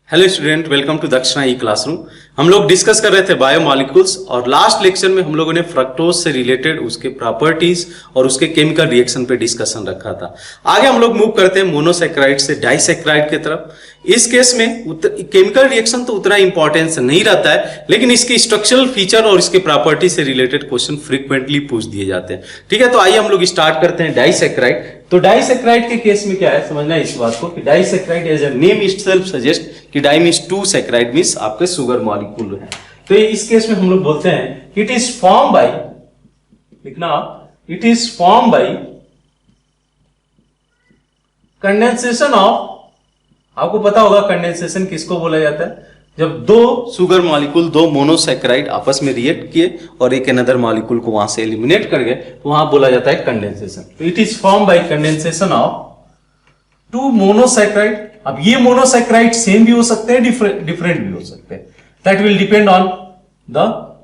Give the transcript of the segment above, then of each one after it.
Hello student, welcome to दक्षिणा ई classroom. हम लोग डिस्कस कर रहे थे बायोमॉलिक्यूल्स और लास्ट लेक्चर में हम लोगों ने फ्रक्टोज से रिलेटेड उसके प्रॉपर्टीज और उसके केमिकल रिएक्शन पे डिस्कशन रखा था। आगे हम लोग मूव करते हैं मोनोसैकेराइड से डाइसैकेराइड की तरफ। इस केस में केमिकल रिएक्शन तो उतना इंपॉर्टेंस नहीं रहता है, लेकिन इसके स्ट्रक्चरल फीचर और इसके प्रॉपर्टी से रिलेटेड क्वेश्चन फ्रीक्वेंटली पूछ दिए जाते हैं। ठीक है, तो आइए हम लोग स्टार्ट करते हैं डाइसैकेराइड। तो डाइसैकेराइड के केस में क्या है, समझना है इस बात को कि disaccharide as a name itself suggest कि di means two, saccharide means आपके शुगर मॉलिक्यूल है। तो इस केस में हम लोग बोलते हैं इट इज फॉर्म बाय, लिखना, it is form by condensation of, आपको पता होगा कंडेंसेशन किसको बोला जाता है, जब दो शुगर मॉलिक्यूल, दो मोनोसैकेराइड आपस में रिएक्ट किए और एक अनदर मॉलिक्यूल को वहां से एलिमिनेट कर गए, तो वहां बोला जाता है कंडेंसेशन। तो it is form by condensation of two monosaccharide. अब ये मोनोसैकेराइड सेम भी हो सकते हैं, डिफरेंट भी हो सकते हैं, that will depend on the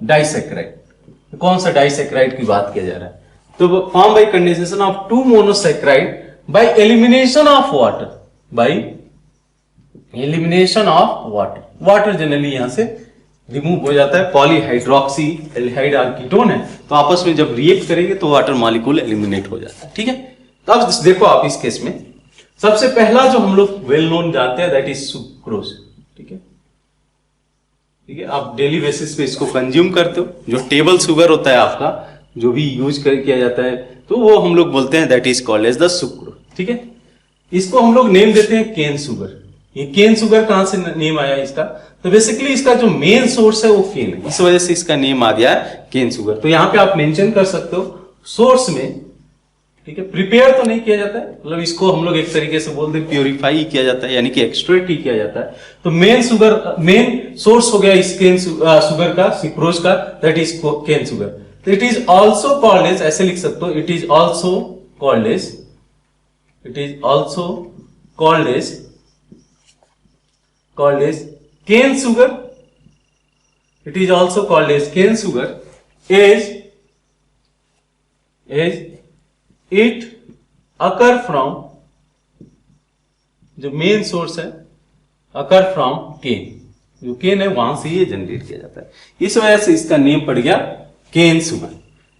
disaccharide. कौन सा डाइसैकेराइड की बात किया जा रहा है, तो form by condensation of two monosaccharide by elimination of water, by elimination of water. Water generally यहां से रिमूव हो जाता है, पॉलीहाइड्रोक्सी एल्डिहाइड कीटोन है, तो आपस में जब रिएक्ट करेंगे तो वाटर मॉलिक्यूल एलिमिनेट हो जाता है। ठीक है, तो अब देखो आप इस केस में सबसे पहला जो हम लोग वेल नोन जानते हैं दैट इज सुक्रोज। ठीक है, ठीक है, आप डेली बेसिस पे इसको कंज्यूम करते हो। जो टेबल शुगर होता है आपका, जो भी यूज किया जाता है, तो वो हम लोग बोलते हैं that is called as the sucrose. ठीक है, इसको हम लोग नेम देते हैं केन शुगर। ये केन शुगर कहां से नेम आया इसका, तो बेसिकली इसका जो मेन सोर्स है वो केन है, इस वजह से इसका नेम आ गया केन शुगर। तो यहां पे आप मेंशन कर सकते हो सोर्स में। ठीक है, प्रिपेयर तो नहीं किया जाता है, मतलब इसको हम लोग एक तरीके से बोलते हैं प्योरीफाई किया जाता है, यानी कि एक्सट्रैक्ट ही किया जाता है। तो मेन सोर्स हो गया इस केन शुगर का, सुक्रोज का, दैट इज केन शुगर। तो it is also called as, ऐसे लिख सकते हो, it is also called as, it is also called as cane sugar. It is also called as cane sugar as it occur from, जो main source है, occur from केन, जो केन है वहां से ये जनरेट किया जाता है, इस वजह से इसका नेम पड़ गया केन शुगर।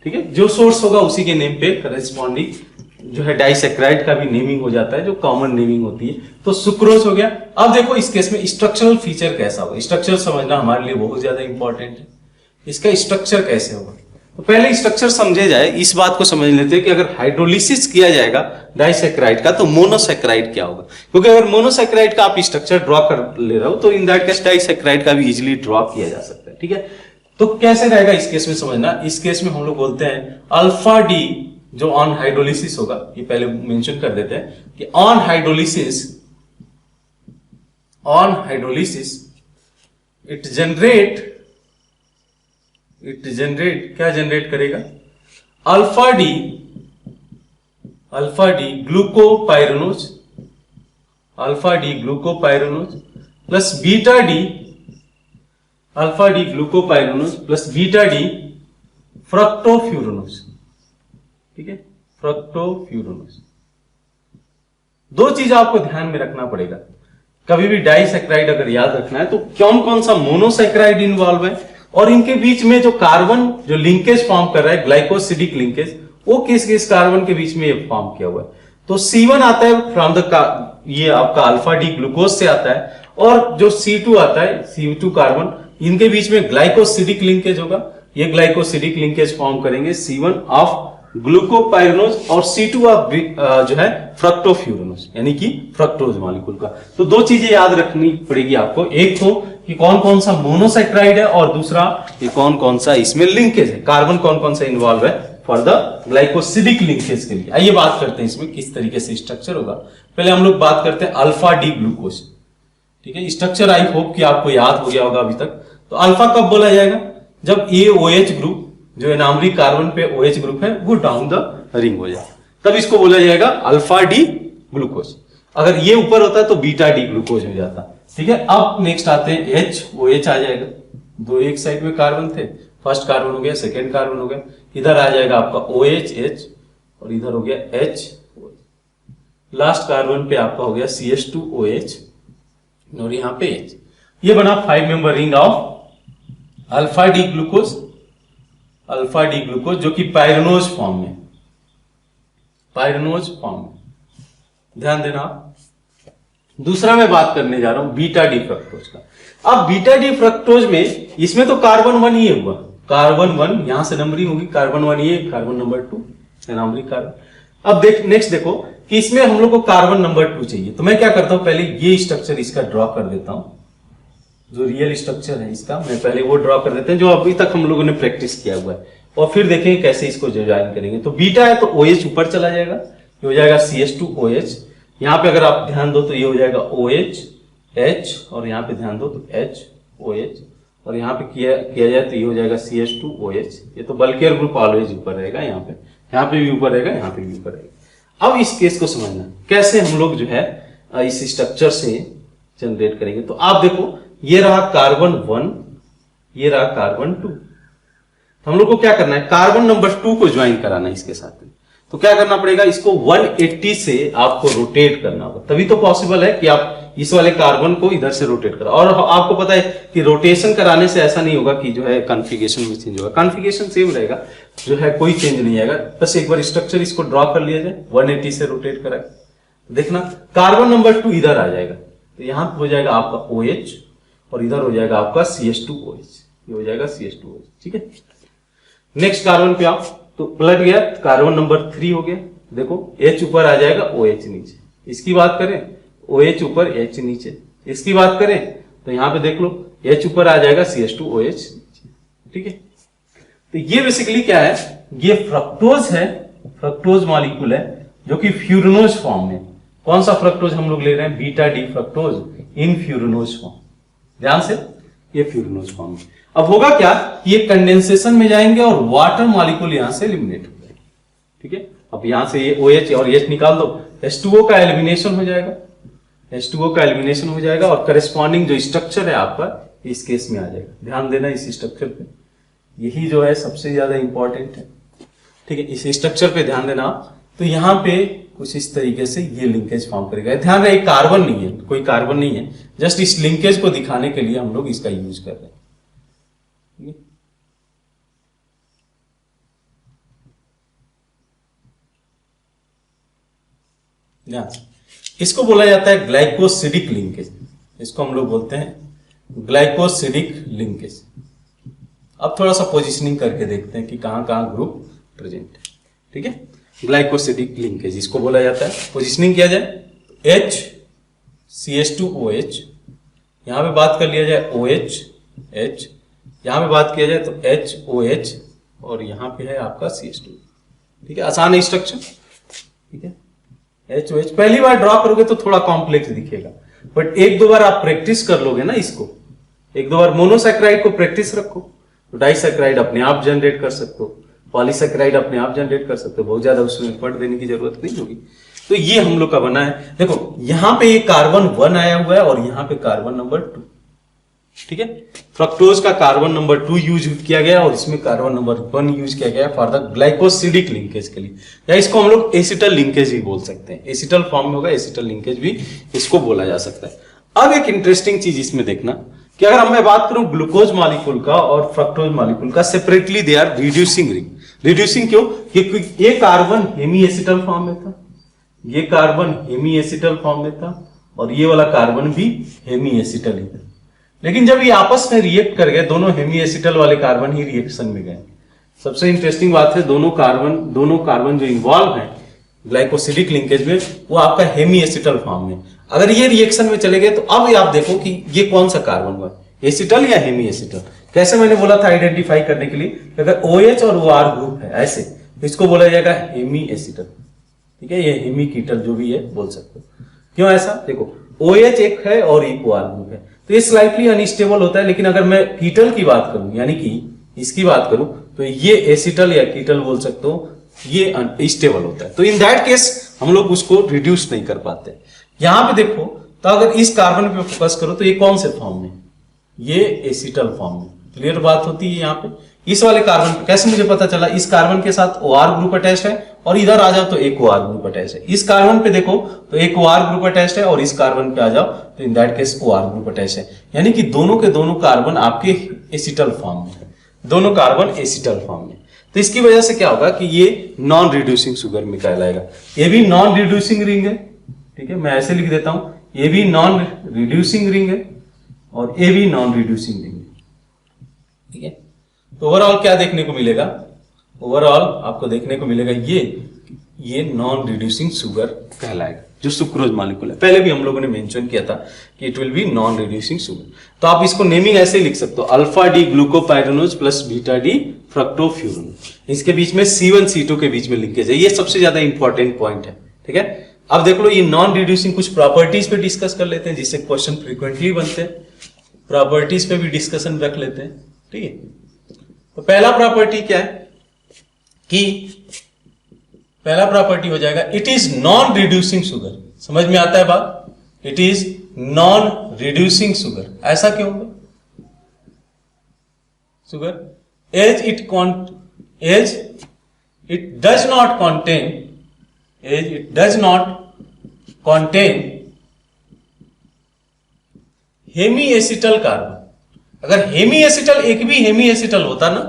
ठीक है, जो सोर्स होगा उसी के नेम पे करेस्पॉन्डिंग जो है डाइसैकेराइड का भी नेमिंग हो जाता है, जो कॉमन नेमिंग होती है। तो सुक्रोज हो गया। अब देखो इस केस में स्ट्रक्चरल फीचर कैसा होगा, स्ट्रक्चर समझना हमारे लिए बहुत ज्यादा इंपॉर्टेंट है। इसका स्ट्रक्चर कैसे होगा, तो पहले स्ट्रक्चर समझे जाए, इस बात को समझ लेते हैं कि अगर हाइड्रोलिसिस किया जाएगा डाइसैकेराइड का तो मोनोसैकेराइड क्या होगा। क्योंकि अगर मोनोसैकेराइड का आप स्ट्रक्चर ड्रॉ कर ले रहे हो तो इन दैट केस डाइसैकेराइड का भी इजीली ड्रॉ किया जा सकता है। ठीक है, तो कैसे रहेगा इस केस में समझना। इस केस में हम लोग बोलते हैं अल्फा डी, जो ऑन हाइड्रोलिसिस होगा, ये पहले मेंशन कर देते हैं कि ऑन हाइड्रोलिसिस इट जनरेट क्या जनरेट करेगा, alpha D glucopyranose, alpha D glucopyranose plus beta D, alpha D glucopyranose plus beta D फ्रक्टोफ्यूरानोज। ठीक है, फ्रक्टोफ्यूरानोज। दो चीज आपको ध्यान में रखना पड़ेगा कभी भी डाइसैकेराइड अगर याद रखना है तो कौन कौन सा मोनोसैकेराइड इन्वॉल्व है और इनके बीच में जो कार्बन जो लिंकेज फॉर्म कर रहा है, ग्लाइकोसिडिक लिंकेज, वो किस किस कार्बन के बीच में ये फॉर्म किया हुआ है। तो C1 आता है फ्रॉम द, ये आपका अल्फा डी ग्लूकोज से आता है, और जो C2 आता है, C2 कार्बन, इनके बीच में ग्लाइकोसिडिक लिंकेज होगा। ये ग्लाइकोसिडिक लिंकेज फॉर्म करेंगे C1 ऑफ ग्लूकोपाइरानोज और C2 ऑफ जो है फ्रक्टोफ्यूरानोज, यानी कि फ्रक्टोज मॉलिक्यूल का। तो दो चीजें याद रखनी पड़ेगी आपको, एक तो कि कौन कौन सा मोनोसैकेराइड है और दूसरा कि कौन कौन सा इसमें लिंकेज है, कार्बन कौन कौन सा इन्वॉल्व है फॉर द ग्लाइकोसिडिक लिंकेज के लिए। आइए बात करते हैं इसमें किस तरीके से स्ट्रक्चर होगा। पहले हम लोग बात करते हैं अल्फा डी ग्लूकोज। ठीक है, स्ट्रक्चर आई होप कि आपको याद हो गया होगा अभी तक। तो अल्फा कब बोला जाएगा, जब ये OH ग्रुप, जो एनामरिक कार्बन पे OH ग्रुप है, वो डाउन द रिंग हो जाए, तब इसको बोला जाएगा अल्फा डी ग्लूकोज। अगर ये ऊपर होता है तो बीटा डी ग्लूकोज हो जाता। ठीक है, अब नेक्स्ट आते हैं OH आ जाएगा। दो एक साइड में कार्बन थे, फर्स्ट कार्बन हो गया, सेकेंड कार्बन हो गया, इधर आ जाएगा आपका OH और इधर हो गया H। लास्ट कार्बन पे आपका हो गया CH2OH, और यहाँ पे H। ये बना 5 member ring of alpha D glucose, alpha D glucose जो कि पायरनोज फॉर्म में, पायरनोज फॉर्म में। ध्यान देना। दूसरा मैं बात करने जा रहा हूं बीटा डी फ्रक्टोज का। अब बीटा डी फ्रक्टोज में इसमें तो कार्बन 1 ये हुआ, कार्बन 1 यहां से नंबरिंग होगी, कार्बन 1 ये, कार्बन नंबर 2 नंबरिंग कार्बन। अब नेक्स्ट देखो कि इसमें हम लोग को कार्बन नंबर 2 चाहिए, तो मैं क्या करता हूं, पहले ये स्ट्रक्चर इसका ड्रॉ कर देता हूं, जो रियल स्ट्रक्चर है इसका मैं पहले वो ड्रॉ कर देते हैं जो अभी तक हम लोगों ने प्रैक्टिस किया हुआ है, और फिर देखेंगे कैसे इसको ज्वाइन करेंगे। तो बीटा है तो OH ऊपर चला जाएगा, ये हो जाएगा CH2OH। यहाँ पे अगर आप ध्यान दो तो ये हो जाएगा OH H, और यहाँ पे ध्यान दो तो HOH, और यहाँ पे किया जाए तो ये हो जाएगा CH2OH। ये तो बल्कियर ग्रुप ऑलवेज ऊपर रहेगा, यहाँ पे भी ऊपर रहेगा, यहाँ पे भी ऊपर रहेगा। अब इस केस को समझना कैसे हम लोग जो है इस स्ट्रक्चर से जनरेट करेंगे। तो आप देखो ये रहा कार्बन 1, ये रहा कार्बन 2। हम लोग को क्या करना है, कार्बन नंबर 2 को ज्वाइन कराना है इसके साथ में। तो क्या करना पड़ेगा, इसको 180 से आपको रोटेट करना होगा, तभी तो पॉसिबल है कि आप इस वाले कार्बन को इधर से रोटेट करा। और आपको पता है कि रोटेशन कराने से ऐसा नहीं होगा कि जो है कॉन्फ़िगरेशन में चेंज होगा, कॉन्फ़िगरेशन सेम रहेगा, जो है कोई चेंज नहीं आएगा। बस एक बार स्ट्रक्चर इसको ड्रॉ कर लिया जाए 180 से रोटेट करा, देखना कार्बन नंबर 2 इधर आ जाएगा, तो यहां हो जाएगा आपका OH, और इधर हो जाएगा आपका CH2OH, ये हो जाएगा CH2OH। ठीक है, नेक्स्ट कार्बन पे आप तो पलट गया, कार्बन नंबर 3 हो गया। देखो H ऊपर आ जाएगा, OH नीचे। इसकी बात करें OH ऊपर H नीचे, इसकी बात करें तो यहां पे देख लो H ऊपर आ जाएगा, CH2OH नीचे। ठीक है, तो ये बेसिकली क्या है, ये फ्रक्टोज है, फ्रक्टोज मॉलिक्यूल है जो कि फ्यूरनोज फॉर्म में। कौन सा फ्रक्टोज हम लोग ले रहे हैं, बीटा डी फ्रक्टोज इन फ्यूरनोज फॉर्म। ध्यान से, ये फ्यूरनोज फॉर्म में। अब होगा क्या, ये कंडेंसेशन में जाएंगे और वाटर मॉलिक्यूल यहां से एलिमिनेट हो जाएगा। ठीक है, अब यहां से ये OH और H निकाल दो, H2O का एलिमिनेशन हो जाएगा, H2O का एलिमिनेशन हो जाएगा, और करस्पॉन्डिंग जो स्ट्रक्चर है आपका इस केस में आ जाएगा। ध्यान देना इस स्ट्रक्चर पे, यही जो है सबसे ज्यादा इंपॉर्टेंट है। ठीक है, इस स्ट्रक्चर पे ध्यान देना। तो यहां पे कुछ इस तरीके से ये लिंकेज फॉर्म करेगा। ध्यान रहे कार्बन नहीं है, कोई कार्बन नहीं है, जस्ट इस लिंकेज को दिखाने के लिए हम लोग इसका यूज कर रहे हैं। इसको बोला जाता है ग्लाइकोसिडिक लिंकेज, इसको हम लोग बोलते हैं ग्लाइकोसिडिक लिंकेज। अब थोड़ा सा पोजिशनिंग करके देखते हैं कि कहां कहां ग्रुप प्रेजेंट है। ठीक है, ग्लाइकोसिडिक लिंकेज इसको बोला जाता है। पोजिशनिंग किया जाए H CH2OH, यहां पे बात कर लिया जाए OH H, यहां पे बात किया जाए तो HOH, और यहां पे है आपका CH2। ठीक है, आसान है स्ट्रक्चर। ठीक है, HOH पहली बार ड्रॉ करोगे तो थोड़ा कॉम्प्लेक्स दिखेगा, बट एक दो बार आप प्रैक्टिस कर लोगे ना इसको, एक दो बार मोनोसैकेराइड को प्रैक्टिस रखो तो डाइसैकेराइड अपने आप जनरेट कर सकते हो, पॉलीसैकेराइड अपने आप जनरेट कर सकते हो, बहुत ज्यादा उसमें एफर्ट देने की जरूरत नहीं होगी। तो ये हम लोग का बना है। देखो यहां पे ये कार्बन 1 आया हुआ है और यहां पे कार्बन नंबर 2। ठीक है, फ्रक्टोज का कार्बन नंबर 2 यूज किया गया और इसमें कार्बन नंबर 1 यूज किया गया फॉर द ग्लाइकोसिडिक लिंकेज के लिए, या इसको हम लोग एसिटल लिंकेज भी बोल सकते हैं। एसिटल फॉर्म में होगा, एसिटल लिंकेज भी इसको बोला जा सकता है। अब एक इंटरेस्टिंग चीज इसमें देखना कि अगर मैं बात करूं ग्लूकोज मॉलिक्यूल का और फ्रक्टोज मॉलिक्यूल का, separately they are reducing ring. Reducing क्यों, क्योंकि ये कार्बन हेमी एसिटल फॉर्म में था, ये कार्बन हेमी एसिटल फॉर्म में था, और ये वाला कार्बन भी हेमी एसिटल ही था। लेकिन जब ये आपस में रिएक्ट कर गए, दोनों हेमी एसिटल वाले कार्बन ही रिएक्शन में गए। सबसे इंटरेस्टिंग बात है, दोनों कार्बन जो इन्वॉल्व है ग्लाइकोसिडिक लिंकेज में, वो आपका हेमी एसिटल फॉर्म में। अगर ये रिएक्शन में चले गए तो अब आप देखो कि ये कौन सा कार्बन हुआ, एसिटल या हेमी एसिटल। कैसे मैंने बोला था आइडेंटिफाई करने के लिए, अगर OH और OR ग्रुप है ऐसे, तो इसको बोला जाएगा हेमी एसिटल। ठीक है, ये हेमी कीटल जो भी है बोल सकते हो। क्यों ऐसा, देखो OH एक है और एक OR ग्रुप है, तो ये स्लाइटली अनस्टेबल होता है। लेकिन अगर मैं कीटल की बात करूं, यानी कि इसकी बात करूं, तो ये एसिटल या कीटल बोल सकते हो, ये स्टेबल होता है। तो इन दैट केस हम लोग उसको रिड्यूस नहीं कर पाते। यहां पे देखो तो अगर इस कार्बन पे फोकस करो तो ये कौन से फॉर्म में, ये एसिटल फॉर्म में। क्लियर बात होती है यहाँ पे। इस वाले कार्बन पे कैसे मुझे पता चला, इस कार्बन के साथ OR ग्रुप अटैच है और इधर आ जाओ तो एक OR ग्रुप अटैच है। इस कार्बन पे देखो तो एक OR ग्रुप अटैच है और इस कार्बन पे आ जाओ तो in that case OR group attach है। यानी कि दोनों के दोनों कार्बन आपके एसिटल फॉर्म में है, दोनों कार्बन एसिटल फॉर्म में। तो इसकी वजह से क्या होगा कि ये नॉन रिड्यूसिंग शुगर में कहलाएगा। ये भी नॉन रिड्यूसिंग रिंग है, ठीक है, मैं ऐसे लिख देता हूं, ये भी नॉन रिड्यूसिंग रिंग है और ये भी नॉन रिड्यूसिंग रिंग है, ठीक है। तो ओवरऑल क्या देखने को मिलेगा, ओवरऑल आपको देखने को मिलेगा ये नॉन रिड्यूसिंग शुगर कहलाएगा, जो सुक्रोज मॉलिक्यूल है। पहले भी हम लोगों ने मेंशन किया था कि it will be non reducing sugar. तो आप इसको नेमिंग ऐसे लिख सकते हो, alpha D glucopyranose plus beta D fructofuranose. इसके बीच में C1 C2 के बीच में लिंकेज है, ये सबसे ज्यादा इंपॉर्टेंट पॉइंट है, ठीक है। अब देख लो ये नॉन रिड्यूसिंग कुछ प्रॉपर्टीज पे डिस्कस कर लेते हैं, जिससे क्वेश्चन फ्रीक्वेंटली बनते हैं। प्रॉपर्टीज पे भी डिस्कशन रख लेते हैं, ठीक है। तो पहला प्रॉपर्टी क्या है कि पहला प्रॉपर्टी हो जाएगा it is non reducing sugar. समझ में आता है बात, it is non reducing sugar. ऐसा क्यों होगा sugar as it does not contain hemiacetal carbon. अगर हेमी एसिटल एक भी हेमी एसिटल होता ना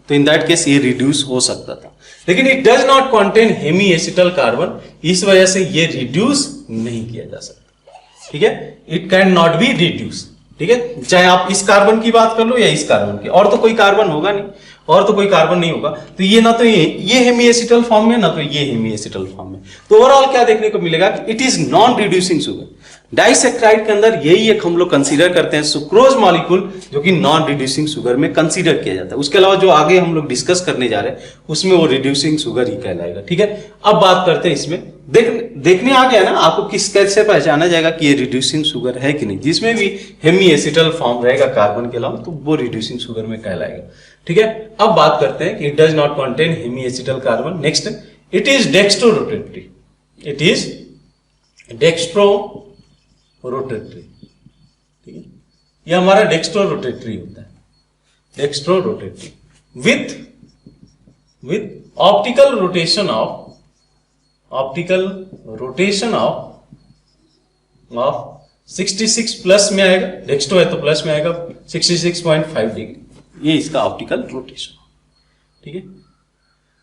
तो इन दैट केस ये रिड्यूस हो सकता था, लेकिन it does not contain hemiacetal carbon, इस वजह से ये रिड्यूस नहीं किया जा सकता, ठीक है। It can not be reduce, ठीक है, चाहे आप इस कार्बन की बात कर लो या इस कार्बन की, और तो कोई कार्बन होगा नहीं, और तो कोई कार्बन नहीं होगा। तो ये ना तो ये हेमी एसिटल फॉर्म में, ना तो ये हेमी एसिटल फॉर्म में। तो ओवरऑल क्या देखने को मिलेगा कि it is non reducing sugar. Disaccharide के अंदर यही एक हम लोग कंसीडर करते हैं सुक्रोज मॉलिक्यूल, जो कि नॉन रिड्यूसिंग शुगर में कंसीडर किया जाता है। उसके अलावा जो आगे हम लोग डिस्कस करने जा रहे हैं उसमें वो रिड्यूसिंग शुगर ही कहलाएगा, ठीक है। अब बात करते हैं इसमें, देखने आ गया ना आपको किस कैसे पहचाना जाएगा कि ये रिड्यूसिंग शुगर है कि नहीं। जिसमें भी हेमी एसिटल फॉर्म रहेगा कार्बन के अलावा तो वो रिड्यूसिंग शुगर में कहलाएगा, ठीक है। अब बात करते हैं कि it does not contain hemiacetal carbon. Next, it is dextrorotatory, it is dextrorotatory, ठीक है। ये हमारा डेक्स्ट्रो रोटेटरी होता है, dextrorotatory with optical rotation of 66 plus में आएगा, डेक्स्ट्रो है तो प्लस में आएगा 66.5 डिग्री, ये इसका ऑप्टिकल रोटेशन, ठीक है।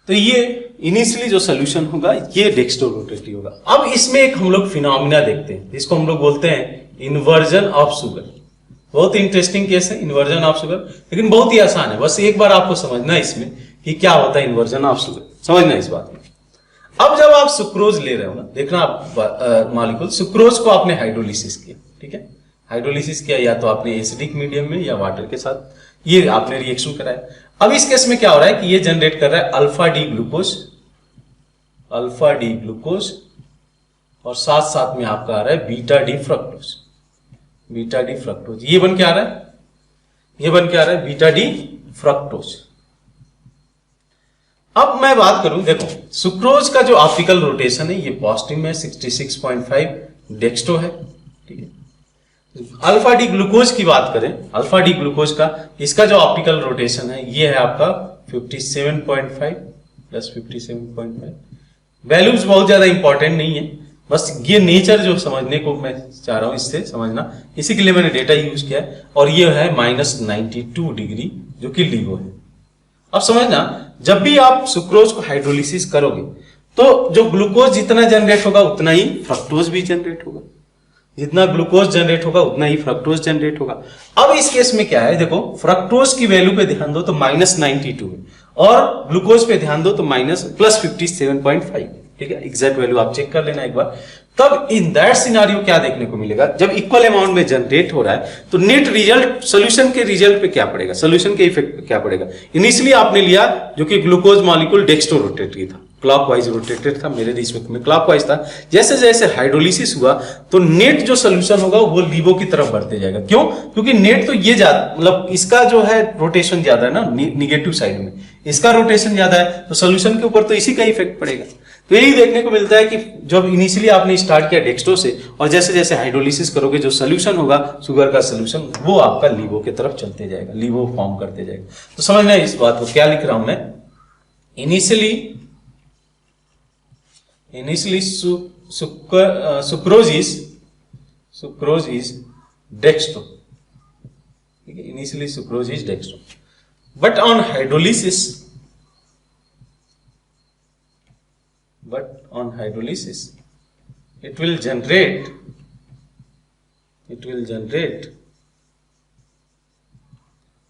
तो ये इनिशियली जो सोल्यूशन होगा ये डेक्स्ट्रो रोटेटरी होगा। अब इसमें एक हम लोग फिनोमिना देखते हैं जिसको हम लोग बोलते हैं इन्वर्जन ऑफ शुगर। बहुत इंटरेस्टिंग केस है इन्वर्जन ऑफ शुगर, लेकिन बहुत ही आसान है। बस एक बार आपको समझना है इसमें कि क्या होता है इन्वर्जन ऑफ शुगर, समझना इस बात में। अब जब आप सुक्रोज ले रहे हो ना, देखना आप मॉलिक्यूल सुक्रोज को आपने हाइड्रोलिसिस किया, ठीक है, हाइड्रोलिसिस किया या तो आपने एसिडिक मीडियम में या वाटर के साथ, ये आपने रिएक्शन कराया। अब इस केस में क्या हो रहा है कि ये जनरेट कर रहा है अल्फा डी ग्लूकोज और साथ साथ में आपका आ रहा है बीटा डी फ्रक्टोज। ये बन के आ रहा है बीटा डी फ्रक्टोज। अब मैं बात करूं, देखो सुक्रोज का जो ऑप्टिकल रोटेशन है ये पॉजिटिव में 66.5 डेक्स्ट्रो है, ठीक है। अल्फा डी ग्लूकोज की बात करें, अल्फा डी ग्लूकोज का इसका जो ऑप्टिकल रोटेशन है ये है आपका 57.5 प्लस 57.5। वैल्यूज बहुत ज्यादा इंपॉर्टेंट नहीं है, बस ये नेचर जो समझने को मैं चाह रहा हूं इससे समझना, इसी के लिए मैंने डेटा यूज किया है। और ये है -92 डिग्री जो कि लिवो है। अब समझना, जब भी आप सुक्रोज को हाइड्रोलिसिस करोगे तो जो ग्लूकोज जितना जनरेट होगा उतना ही फ्रक्टोज भी जनरेट होगा, जितना ग्लूकोज जनरेट होगा उतना ही फ्रक्टोज जनरेट होगा। अब इस केस में क्या है, देखो फ्रक्टोज की वैल्यू पे ध्यान दो तो -92 है और ग्लूकोज पे ध्यान दो तो प्लस 57.5, ठीक है। एग्जैक्ट वैल्यू आप चेक कर लेना एक बार। तब इन दैट सिनारियो क्या देखने को मिलेगा, जब इक्वल अमाउंट में जनरेट हो रहा है तो नेट रिजल्ट सोल्यूशन के रिजल्ट पे क्या पड़ेगा, सोल्यूशन के इफेक्ट पे क्या पड़ेगा। इनिशियली आपने लिया जो कि ग्लूकोज मॉलिक्यूल डेक्स्ट्रो रोटेटरी था, क्लॉकवाइज रोटेटेड था, मेरे रिस्पेक्ट में क्लॉकवाइज था। जैसे जैसे हाइड्रोलिसिस हुआ तो नेट जो सोल्यूशन होगा वो लीवो की तरफ बढ़ते जाएगा। क्यों? क्योंकि नेट तो ये ज्यादा, मतलब इसका जो है रोटेशन ज्यादा है ना, निगेटिव साइड में इसका रोटेशन ज्यादा है, तो सोल्यूशन के ऊपर तो इसी का इफेक्ट पड़ेगा। तो यही देखने को मिलता है कि जब इनिशियली आपने स्टार्ट किया डेक्स्ट्रो से और जैसे जैसे हाइड्रोलिसिस करोगे जो सोल्यूशन होगा शुगर का सोल्यूशन वो आपका लीवो की तरफ चलते जाएगा, लीवो फॉर्म करते जाएगा। तो समझना इस बात को, क्या लिख रहा हूं मैं, initially Initially sucrose is dextro. Okay, initially sucrose is dextro, but on hydrolysis it will generate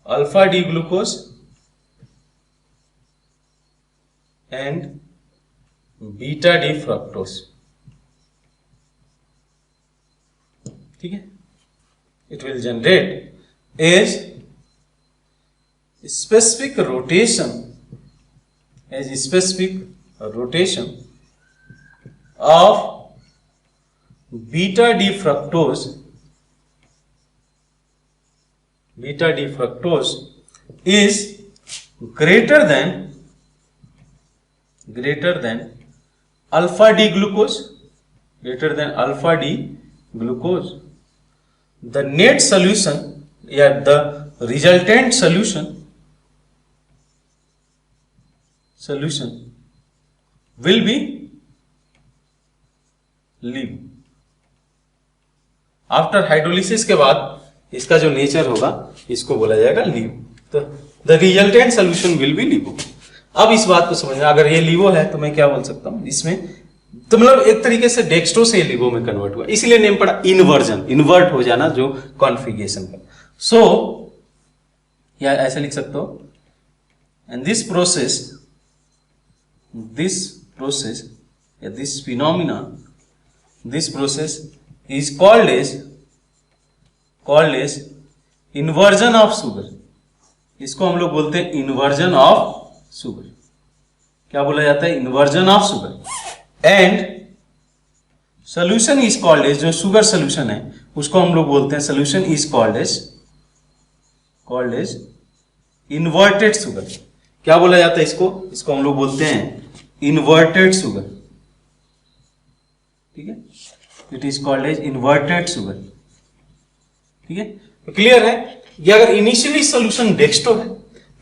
alpha D glucose and beta D fructose. ठीक है, it will generate as specific rotation of beta D fructose is greater than alpha D glucose, the net solution या the resultant solution will be LIV। After hydrolysis के बाद इसका जो nature होगा इसको बोला जाएगा LIV। तो the resultant solution will be LIVO। अब इस बात को समझना, अगर ये LIVO है तो मैं क्या बोल सकता हूं इसमें, तो मतलब एक तरीके से डेक्स्ट्रो से LIVO में कन्वर्ट हुआ, इसलिए नेम पड़ा इन्वर्जन, इन्वर्ट हो जाना जो कॉन्फ़िगरेशन का। सो या ऐसा लिख सकते हो, एंड दिस प्रोसेस या this phenomena, this process is called as inversion of sugar. इसको हम लोग बोलते हैं इन्वर्जन ऑफ शुगर। क्या बोला जाता है? Inversion of sugar. And solution is called as, जो शुगर सोल्यूशन है उसको हम लोग बोलते हैं, solution is called as inverted sugar. क्या बोला जाता है इसको हम लोग बोलते हैं इन्वर्टेड शुगर। ठीक है, it is called as inverted sugar. ठीक है, तो क्लियर है कि अगर इनिशियली सोल्यूशन डेक्स्ट्रो है,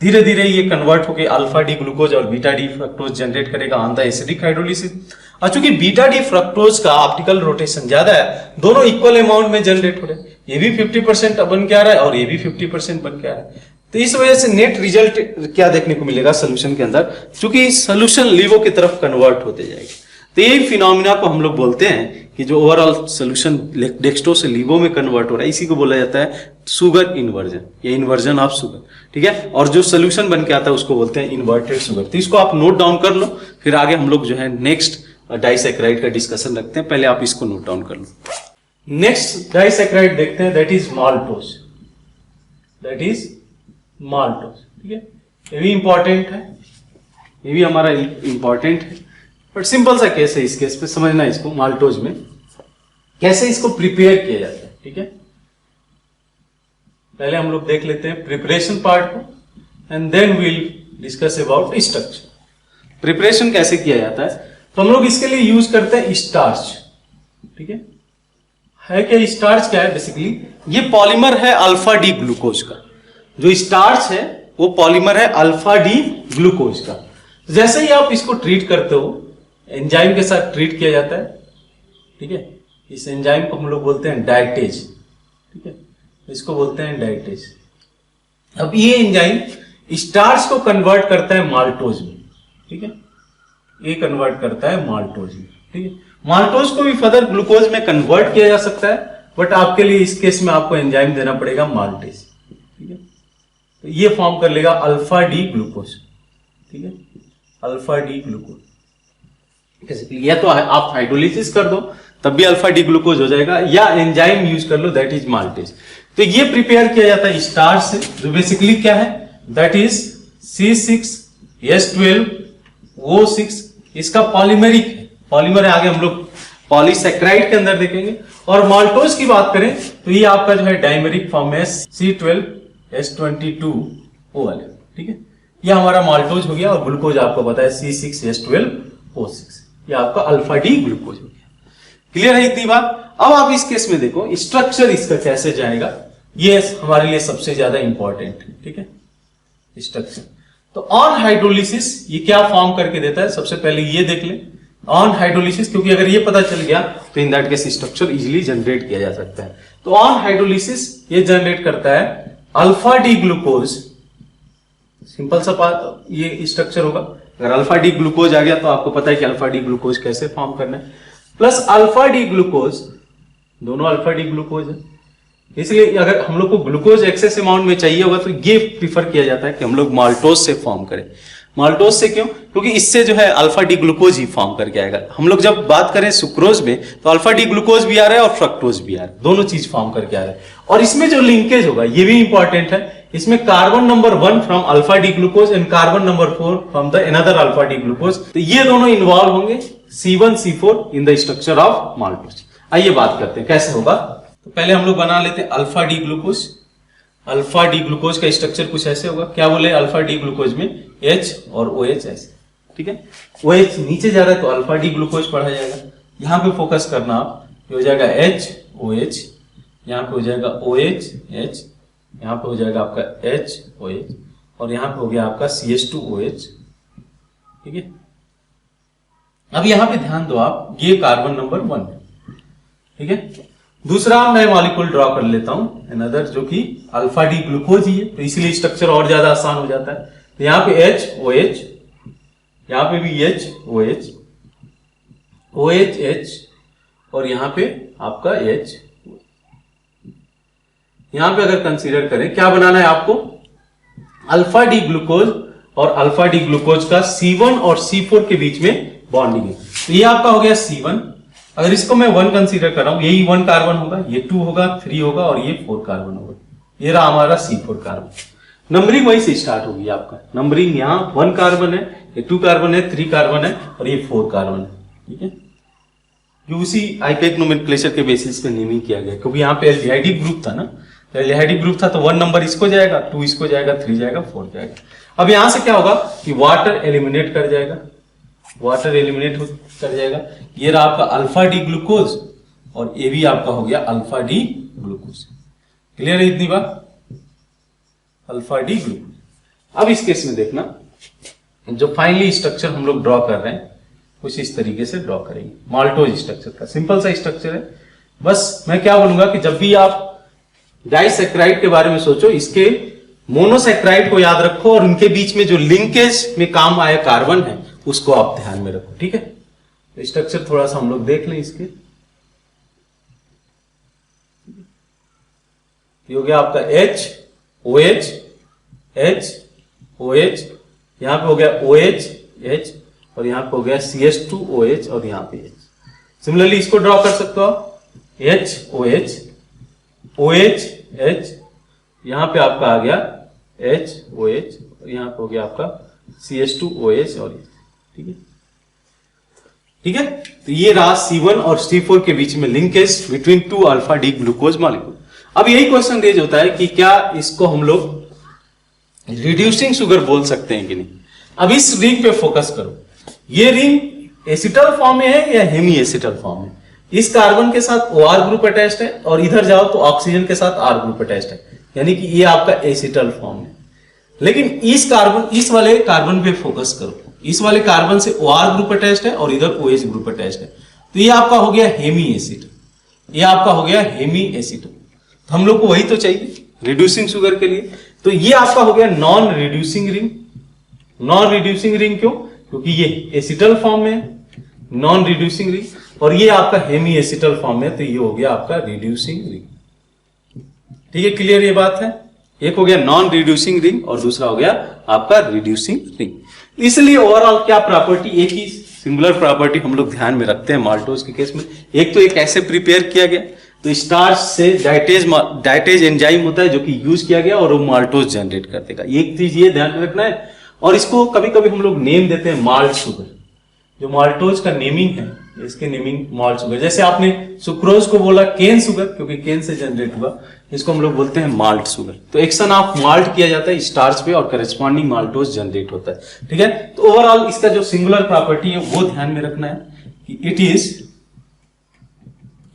धीरे धीरे ये कन्वर्ट होकर अल्फा डी ग्लूकोज और बीटा डी फ्रक्टोज जनरेट करेगा ऑन द एसिडिक हाइड्रोलिसिस। और चूंकि बीटा डी फ्रक्टोज का ऑप्टिकल रोटेशन ज्यादा है, दोनों इक्वल अमाउंट में जनरेट हो रहे हैं, ये भी 50% बन के आ रहा है और ये भी 50% बन के आ रहा है। तो इस वजह से नेट रिजल्ट क्या देखने को मिलेगा सोल्यूशन के अंदर, चूंकि सोल्यूशन लिवो की तरफ कन्वर्ट होते जाएगी। तो यही फिनोमिना को हम लोग बोलते हैं कि जो ओवरऑल सोल्यूशन डेक्स्ट्रो से लिवो में कन्वर्ट हो रहा है, इसी को बोला जाता है शुगर इन्वर्जन या इन्वर्जन ऑफ शुगर। ठीक है, और जो सोल्यूशन बन के आता है उसको बोलते हैं इन्वर्टेड शुगर। तो इसको आप नोट डाउन कर लो, फिर आगे हम लोग जो है नेक्स्ट डाइसैकेराइड का डिस्कशन रखते हैं। पहले आप इसको नोट डाउन कर लो। नेक्स्ट डाइसैकेराइड देखते हैं, दैट इज माल्टोज। ठीक है, ये भी इंपॉर्टेंट है, ये भी हमारा इंपॉर्टेंट है, बट सिंपल सा केस है। इस केस पे समझना इसको, माल्टोज में कैसे इसको प्रिपेयर किया जाता है। ठीक है, पहले हम लोग देख लेते हैं प्रिपरेशन पार्ट को, and then will discuss about structure. Preparation कैसे किया जाता है, तो हम लोग इसके लिए यूज करते हैं स्टार्च। ठीक है क्या स्टार्च क्या है? बेसिकली ये पॉलीमर है अल्फा डी ग्लूकोज का। जो स्टार्च है वो पॉलीमर है अल्फा डी ग्लूकोज का। जैसे ही आप इसको ट्रीट करते हो, एंजाइम के साथ ट्रीट किया जाता है। ठीक है, इस एंजाइम को हम लोग बोलते हैं डायटेज। ठीक है, इसको बोलते हैं डायटेज। अब ये एंजाइम स्टार्च को कन्वर्ट करता है माल्टोज में। ठीक है, ये कन्वर्ट करता है माल्टोज में। ठीक है, माल्टोज को भी फर्दर ग्लूकोज में कन्वर्ट किया जा सकता है, बट आपके लिए इस केस में आपको एंजाइम देना पड़ेगा माल्टेज। ठीक है, तो ये फॉर्म कर लेगा अल्फा डी ग्लूकोज। ठीक है, अल्फा डी ग्लूकोज। या तो आप हाइड्रोलिसिस कर दो तब भी अल्फा डी ग्लूकोज हो जाएगा, या एंजाइम यूज कर लो, दैट इज माल्टेज। तो ये प्रिपेयर किया जाता है स्टार्च से, जो बेसिकली क्या है, दैट इज C6H12O6। इसका पॉलीमेरिक है, पॉलीमर है, आगे हम लोग पॉलीसैकेराइड के अंदर देखेंगे। और माल्टोज की बात करें तो ये आपका जो है डाइमेरिक फॉर्म है C12H22O वाले। ठीक है, ये हमारा माल्टोज हो गया, और ग्लूकोज आपको पता है C6H12O6, ये आपका अल्फा डी ग्लूकोज हो गया। क्लियर है इतनी बात? अब आप इस केस में देखो स्ट्रक्चर इसका कैसे जाएगा, ये हमारे लिए सबसे ज्यादा इंपॉर्टेंट है। ठीक है, स्ट्रक्चर। तो ऑन हाइड्रोलिसिस ये क्या फॉर्म करके देता है, सबसे पहले ये देख ले। ऑन हाइड्रोलिसिस, क्योंकि अगर ये पता चल गया तो in that case structure easily generate किया जा सकता है। तो ऑन हाइड्रोलिसिस ये जनरेट करता है अल्फा डी ग्लूकोज, सिंपल सा ये स्ट्रक्चर होगा। अगर अल्फा डी ग्लूकोज आ गया तो आपको पता है कि अल्फा डी ग्लूकोज कैसे फॉर्म करना है, प्लस अल्फा डी ग्लूकोज, दोनों अल्फा डी ग्लूकोज है, इसलिए अगर हम लोग को ग्लूकोज एक्सेस अमाउंट में चाहिए होगा तो ये प्रीफर किया जाता है कि हम लोग माल्टोज से फॉर्म करें। माल्टोज से क्यों? क्योंकि इससे जो है अल्फा डी ग्लूकोज ही फॉर्म करके आएगा। हम लोग जब बात करें सुक्रोज में तो अल्फा डी ग्लूकोज भी आ रहा है और फ्रक्टोज भी आ रहा है, दोनों चीज फॉर्म करके आ रहा है। और इसमें जो लिंकेज होगा ये भी इंपॉर्टेंट है, इसमें carbon number 1 from alpha D glucose and carbon number 4 from the another alpha D glucose, तो ये दोनों इन्वॉल्व होंगे C1 C4 in the structure of maltose. आइए बात करते हैं कैसे होगा। तो पहले हम लोग बना लेते हैं alpha D glucose. Alpha D glucose का स्ट्रक्चर कुछ ऐसे होगा, क्या बोले, अल्फा डी ग्लूकोज में H और OH ऐसे, ठीक है। OH नीचे जा रहा है तो अल्फा डी ग्लूकोज पढ़ा जाएगा। यहाँ पे फोकस करना आप, ये हो जाएगा H OH, यहाँ पे हो जाएगा OH H, यहाँ पे हो जाएगा आपका H OH और यहाँ पे हो गया आपका CH2OH, ठीक है। अब यहाँ पे ध्यान दो आप, ये कार्बन नंबर 1, ठीक है। दूसरा मैं मॉलिक्यूल ड्रॉ कर लेता हूं अनदर, जो कि अल्फा डी ग्लूकोज ही है, तो इसलिए स्ट्रक्चर और ज्यादा आसान हो जाता है। तो यहाँ पे H OH, यहाँ पे भी H OH, OH H और यहाँ पे आपका H। यहां पे अगर कंसीडर करें क्या बनाना है आपको, अल्फा डी ग्लूकोज और अल्फा डी ग्लूकोज का C1 और C4 के बीच में बॉन्डिंग है। तो ये आपका हो गया C1, अगर इसको मैं 1 कंसीडर कर रहा हूं, यही 1 कार्बन होगा, ये 2 होगा, 3 होगा और ये 4 कार्बन होगा। ये रहा हमारा C4 कार्बन। नंबरिंग वहीं से स्टार्ट होगी आपका, नंबरिंग यहाँ 1 कार्बन है, ये 2 कार्बन है, 3 कार्बन है और ये 4 कार्बन है, ठीक है। जो उसी आईपैक नोमेनक्लेचर के बेसिस पे नेमिंग किया गया, क्योंकि यहाँ पे एल्डिहाइड ग्रुप था ना, एल्डिहाइड ग्रुप था तो 1 नंबर इसको जाएगा, 2 इसको जाएगा, 3 जाएगा, 4 जाएगा। अब यहां से क्या होगा कि वाटर एलिमिनेट कर जाएगा, वाटर एलिमिनेट कर जाएगा। ये रहा आपका अल्फा डी ग्लूकोज और ये भी आपका हो गया अल्फा डी ग्लूकोज। क्लियर है इतनी बात, अल्फा डी ग्लूकोज। अब इस केस में देखना, जो फाइनली स्ट्रक्चर हम लोग ड्रॉ कर रहे हैं कुछ इस तरीके से ड्रॉ करेंगे। माल्टोज स्ट्रक्चर का सिंपल सा स्ट्रक्चर है। बस मैं क्या बोलूंगा कि जब भी आप डाइसैक्राइड के बारे में सोचो, इसके मोनोसैक्राइड को याद रखो और उनके बीच में जो लिंकेज में काम आया कार्बन है उसको आप ध्यान में रखो, ठीक है। तो स्ट्रक्चर थोड़ा सा हम लोग देख लें इसके। ये हो गया आपका H OH H OH, यहां पे हो गया OH H और यहां पे हो गया CH2OH और यहां पे H। सिमिलरली इसको ड्रॉ कर सकते हो आप, H OH OH H, यहां पे आपका आ गया H OH और यहां पे हो गया आपका CH2OH और ठीक है, ठीक है। तो ये रहा C1 और C4 के बीच में linkage between 2 alpha D glucose molecule. अब यही क्वेश्चन रेज होता है कि क्या इसको हम लोग रिड्यूसिंग शुगर बोल सकते हैं कि नहीं। अब इस रिंग पे फोकस करो, ये रिंग एसिटल फॉर्म में है या हेमी एसिटल फॉर्म में। इस कार्बन के साथ OR ग्रुप अटैच्ड है और इधर जाओ तो ऑक्सीजन के साथ R ग्रुप अटैच्ड है, यानी कि ये आपका एसिटल फॉर्म है। लेकिन इस वाले कार्बन पे फोकस करो, इस वाले कार्बन से OR ग्रुप अटैच्ड है और इधर OH ग्रुप अटैच्ड है, तो ये आपका हो गया हेमी एसिड, ये आपका हो गया हेमी एसिड। तो हम लोग को वही तो चाहिए रिड्यूसिंग शुगर के लिए। तो ये आपका हो गया non reducing ring. Non reducing ring क्यों? क्योंकि ये एसिटल फॉर्म में है, नॉन रिड्यूसिंग रिंग, और ये आपका हेमी एसिटल फॉर्म में, तो ये हो गया आपका रिड्यूसिंग रिंग। ठीक है, क्लियर ये बात है। एक हो गया नॉन रिड्यूसिंग रिंग और दूसरा हो गया आपका रिड्यूसिंग रिंग। इसलिए ओवरऑल क्या प्रॉपर्टी, एक ही सिंगुलर प्रॉपर्टी हम लोग ध्यान में रखते हैं माल्टोज के केस में। एक तो एक ऐसे प्रिपेयर किया गया, तो स्टार्च से डाइटेज एंजाइम होता है जो कि यूज किया गया और वो माल्टोज जनरेट कर देगा। एक चीज ये ध्यान में रखना है। और इसको कभी कभी हम लोग नेम देते हैं माल्ट शुगर। जो माल्टोज का नेमिंग है, इसके नेमिंग माल्ट शुगर। जैसे आपने सुक्रोज को बोला केन शुगर, क्योंकि केन से जनरेट हुआ, इसको हम लोग बोलते हैं माल्ट शुगर। तो एक्शन ऑफ माल्ट किया जाता है स्टार्च पे और करेस्पॉन्डिंग माल्टोज जनरेट होता है। ठीक है, तो ओवरऑल इसका जो सिंगुलर प्रॉपर्टी है वो ध्यान में रखना है कि इट इज,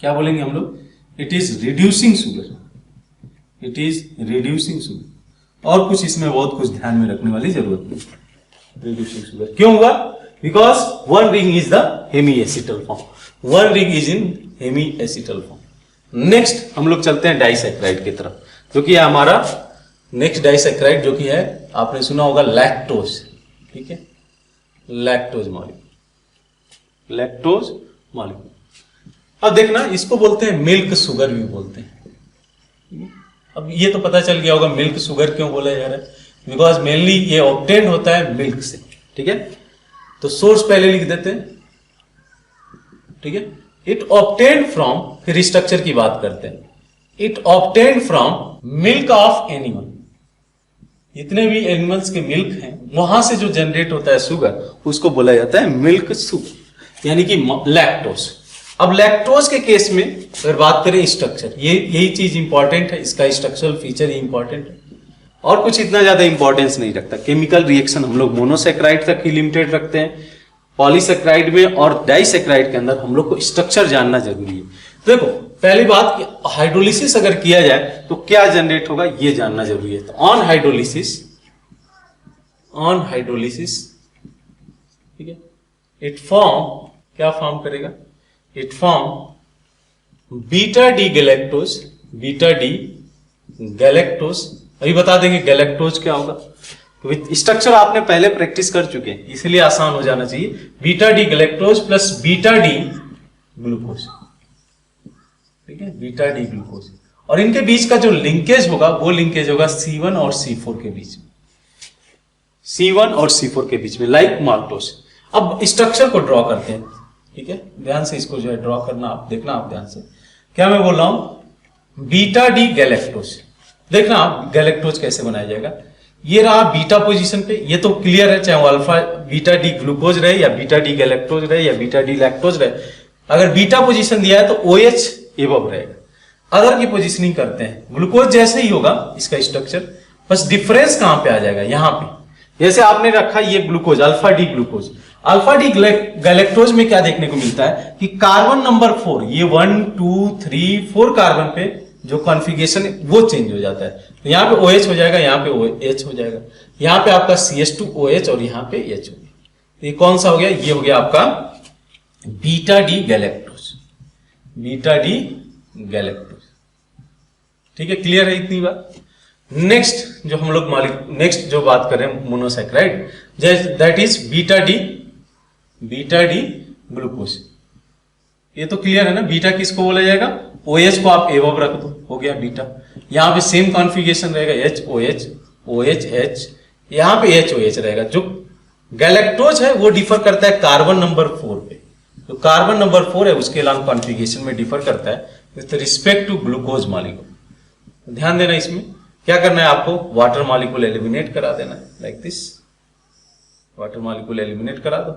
क्या बोलेंगे हम लोग, it is reducing sugar. It is reducing sugar. और कुछ इसमें बहुत कुछ ध्यान में रखने वाली जरूरत नहीं। रिड्यूसिंग शुगर क्यों हुआ? Because one ring is the hemiacetal form, one ring is in hemiacetal form. Next हम लोग चलते हैं डाइसैक्राइड की तरफ, जो कि है हमारा नेक्स्ट डाइसैक्राइड, जो कि है आपने सुना होगा लैक्टोज। ठीक है, लैक्टोज मॉलिक्यूल, लैक्टोज मॉलिक्यूल। अब देखना, इसको बोलते हैं मिल्क शुगर भी बोलते हैं। अब ये तो पता चल गया होगा मिल्क शुगर क्यों बोला जा रहा है, बिकॉज मेनली ये ऑब्टेन होता है मिल्क से। ठीक है, तो सोर्स पहले लिख देते हैं। ठीक है, इट ऑब्टेन्ड फ्रॉम, फिर स्ट्रक्चर की बात करते हैं। It obtained from milk of animal, जितने भी एनिमल्स के मिल्क हैं वहां से जो जनरेट होता है शुगर, उसको बोला जाता है मिल्क शुगर, यानी कि लैक्टोज। अब लैक्टोज के केस में अगर बात करें स्ट्रक्चर, यही चीज इंपॉर्टेंट है, इसका स्ट्रक्चरल फीचर ही इंपॉर्टेंट है, और कुछ इतना ज्यादा इंपॉर्टेंस नहीं रखता। केमिकल रिएक्शन हम लोग मोनोसेक्राइड तक ही लिमिटेड रखते हैं, पॉलीसेक्राइड में और डाइसेक्राइड के अंदर हम लोग को स्ट्रक्चर जानना जरूरी है। देखो पहली बात कि हाइड्रोलिसिस अगर किया जाए तो क्या जनरेट होगा ये जानना जरूरी है। तो ऑन हाइड्रोलिसिस, ठीक है, इट फॉर्म, क्या फॉर्म करेगा, it form beta D galactose, beta D galactose. अभी बता देंगे गैलेक्टोज क्या होगा, तो स्ट्रक्चर आपने पहले प्रैक्टिस कर चुके हैं इसलिए आसान हो जाना चाहिए। Beta D galactose plus beta D glucose, ठीक है, बीटा डी ग्लूकोज, और इनके बीच का जो लिंकेज होगा वो लिंकेज होगा C1 और C4 के बीच में, C1 और C4 के बीच में, लाइक माल्टोज। अब स्ट्रक्चर को ड्रॉ करते हैं। ठीक है, ध्यान से इसको जो है ड्रॉ करना, आप देखना, आप ध्यान से, क्या मैं बोल रहा हूं, बीटा डी गैलेक्टोज। देखना आप गैलेक्टोज कैसे बनाया जाएगा। ये रहा बीटा पोजीशन पे, ये तो क्लियर है, चाहे वो अल्फा बीटा डी ग्लूकोज रहे या बीटा डी गैलेक्टोज रहे या बीटा डी लैक्टोज रहे, अगर बीटा पोजीशन दिया है तो OH एबव रहेगा। अदर की पोजीशनिंग करते हैं, ग्लूकोज जैसे ही होगा इसका स्ट्रक्चर, बस डिफरेंस कहां पे आ जाएगा, यहां पे। जैसे आपने रखा ये glucose, alpha D glucose, alpha D galactose में क्या देखने को मिलता है कि कार्बन नंबर 4, ये 1 2 3 4 कार्बन पे जो कॉन्फ़िगरेशन है वो चेंज हो जाता है। तो यहाँ पे OH हो जाएगा, यहाँ पे OH हो जाएगा, यहाँ पे आपका CH2OH और यहाँ पे H हो गया। तो ये कौन सा हो गया, ये हो गया आपका beta D galactose, beta D galactose. ठीक है, क्लियर है इतनी बात। नेक्स्ट जो हम लोग नेक्स्ट जो बात कर रहे हैं monosaccharide, that is beta D glucose. ये तो क्लियर है ना, बीटा किसको बोला जाएगा, OH को आप एबव रख दो, हो गया बीटा। यहां पे सेम कॉन्फ़िगरेशन रहेगा, HOH OH, यहां पे HOH रहेगा। जो गैलेक्टोज है वो डिफर करता है कार्बन नंबर 4 पे, जो कार्बन नंबर 4 है उसके अलॉन्ग कॉन्फ़िगरेशन में डिफर करता है with respect to glucose molecule. ध्यान देना, इसमें क्या करना है आपको, वाटर मॉलिक्यूल एलिमिनेट करा देना है, like this, water molecule eliminate करा दो।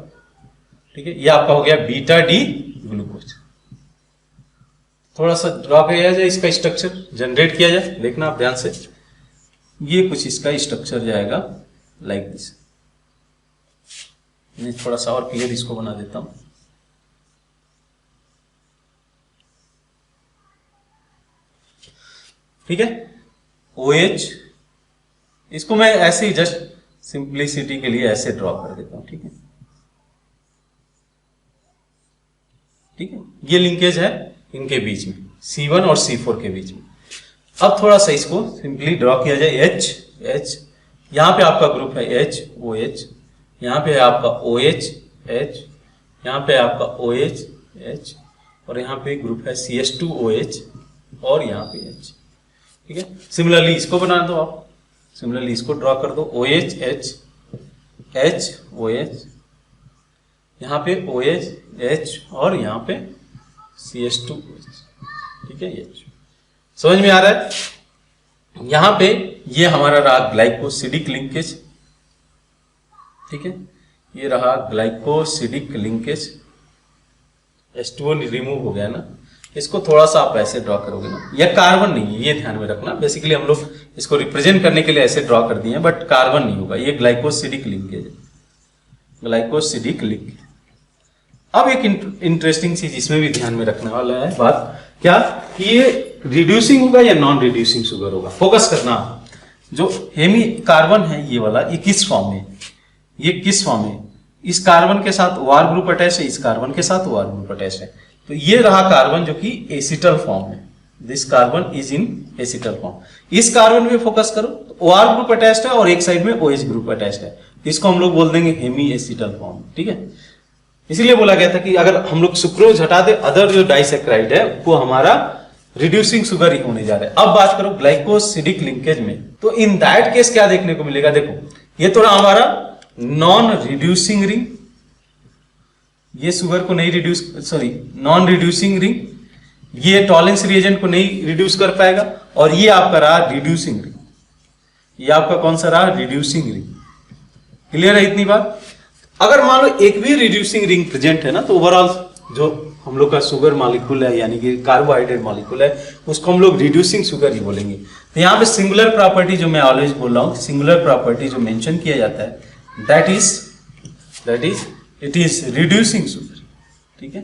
ठीक है, ये आपका हो गया बीटा डी ग्लूकोज। थोड़ा सा ड्रॉ किया जाए, इसका स्ट्रक्चर जनरेट किया जाए, देखना आप ध्यान से, ये कुछ इसका स्ट्रक्चर जाएगा लाइक दिस। मैं थोड़ा सा और क्लियर इसको बना देता हूं। ठीक है, OH, इसको मैं ऐसे ही जस्ट सिंप्लिसिटी के लिए ऐसे ड्रॉ कर देता हूं। ठीक है, ठीक है, ये लिंकेज है इनके बीच में, C1 और C4 के बीच में। अब थोड़ा सा इसको सिंपली ड्रॉ किया जाए, H, यहां पे आपका ग्रुप है HOH, यहां पे है आपका OH H, यहां पे आपका OH H, और यहां पे ग्रुप है CH2OH और यहां पे H। ठीक है, सिमिलरली इसको बना दो आप, सिमिलरली इसको ड्रॉ कर दो, OH H H OH, यहां पे OH H और यहां पे CH2OH। ठीक है, ये समझ में आ रहा है। यहां पे ये हमारा रहा ग्लाइकोसिडिक लिंकेज। ठीक है, ये रहा ग्लाइकोसिडिक लिंकेज, H2O रिमूव हो गया ना, इसको थोड़ा सा आप ऐसे ड्रॉ करोगे ना, यह कार्बन नहीं है, ये ध्यान में रखना। बेसिकली हम लोग इसको रिप्रेजेंट करने के लिए ऐसे ड्रॉ कर दिए हैं, बट कार्बन नहीं होगा, ये ग्लाइकोसिडिक लिंकेज है, ग्लाइकोसिडिक लिंकेज। अब एक इंटरेस्टिंग चीज इसमें भी ध्यान में रखने वाला है बात, क्या कि ये रिड्यूसिंग होगा या नॉन रिड्यूसिंग शुगर होगा, फोकस करना। जो हेमी कार्बन है ये वाला, ये किस फॉर्म में, ये किस फॉर्म में, इस कार्बन के साथ OR ग्रुप अटैच है, इस कार्बन के साथ OR ग्रुप अटैच है। तो ये रहा कार्बन जो कि एसिटल फॉर्म है, this carbon is in acetal form. इस कार्बन पे फोकस करो तो OR ग्रुप अटैच्ड है और एक साइड में OH ग्रुप अटैच्ड है, इसको हम लोग बोल देंगे हेमी एसिटल फॉर्म, ठीक है। इसीलिए बोला गया था कि अगर हम लोग सुक्रोज हटा दे, अदर जो डाइसैक्राइड है वो हमारा रिड्यूसिंग शुगर ही होने जा रहा है। अब बात करो ग्लाइकोसिडिक लिंकेज में, तो इन दैट केस क्या देखने को मिलेगा, देखो ये थोड़ा हमारा नॉन रिड्यूसिंग रिंग, ये शुगर को नहीं reduce, sorry non reducing ring, ये टॉलेंस रिएजेंट को नहीं रिड्यूस कर पाएगा, और ये आपका रहा रिड्यूसिंग रिंग, ये आपका कौन सा रहा, रिड्यूसिंग रिंग। क्लियर है इतनी बात। अगर मान लो एक भी रिड्यूसिंग रिंग प्रेजेंट है ना, तो ओवरऑल जो हम लोग का शुगर मॉलिक्यूल है यानी कि कार्बोहाइड्रेट मॉलिक्यूल है, उसको हम लोग रिड्यूसिंग शुगर ही बोलेंगे। तो यहाँ पे सिंगुलर प्रॉपर्टी जो मैं ऑलवेज बोल रहा हूँ, सिंगुलर प्रॉपर्टी जो मेंशन किया जाता है, that is it is reducing sugar, ठीक है।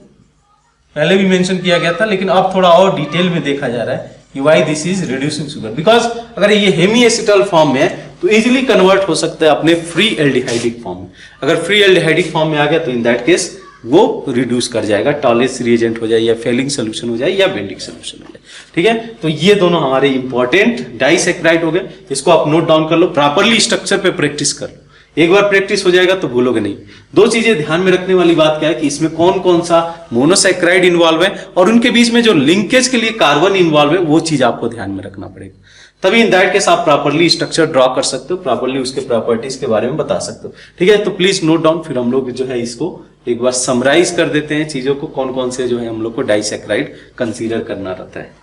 पहले भी मेंशन किया गया था, लेकिन अब थोड़ा और डिटेल में देखा जा रहा है कि why this is reducing sugar, because अगर ये हेमी एसिटल फॉर्म में है तो इजीली कन्वर्ट हो सकता है अपने फ्री एल्डिहाइडिक फॉर्म में। अगर फ्री एल्डिहाइडिक फॉर्म में आ गया तो इन दैट केस वो रिड्यूस कर जाएगा, टॉलेंस रिएजेंट हो जाए या फेलिंग सोल्यूशन हो जाए या बेंडिक सोल्यूशन हो जाए, ठीक है। तो ये दोनों हमारे इंपॉर्टेंट डाइसैक्राइड हो गए, इसको आप नोट डाउन कर लो, प्रॉपरली स्ट्रक्चर पे प्रैक्टिस कर लो, एक बार प्रैक्टिस हो जाएगा तो भूलोगे नहीं। दो चीजें ध्यान में रखने वाली बात क्या है कि इसमें कौन कौन सा मोनोसैक्राइड इन्वॉल्व है और उनके बीच में जो लिंकेज के लिए कार्बन इन्वॉल्व है, वो चीज आपको ध्यान में रखना पड़ेगा, तभी इन दैट केस आप प्रॉपरली स्ट्रक्चर ड्रॉ कर सकते हो, प्रॉपरली उसके प्रॉपर्टीज के बारे में बता सकते हो, ठीक है। तो प्लीज नोट डाउन, फिर हम लोग जो है इसको एक बार समराइज कर देते हैं चीजों को, कौन कौन से जो है हम लोग को डाइसैक्राइड कंसीडर करना रहता है।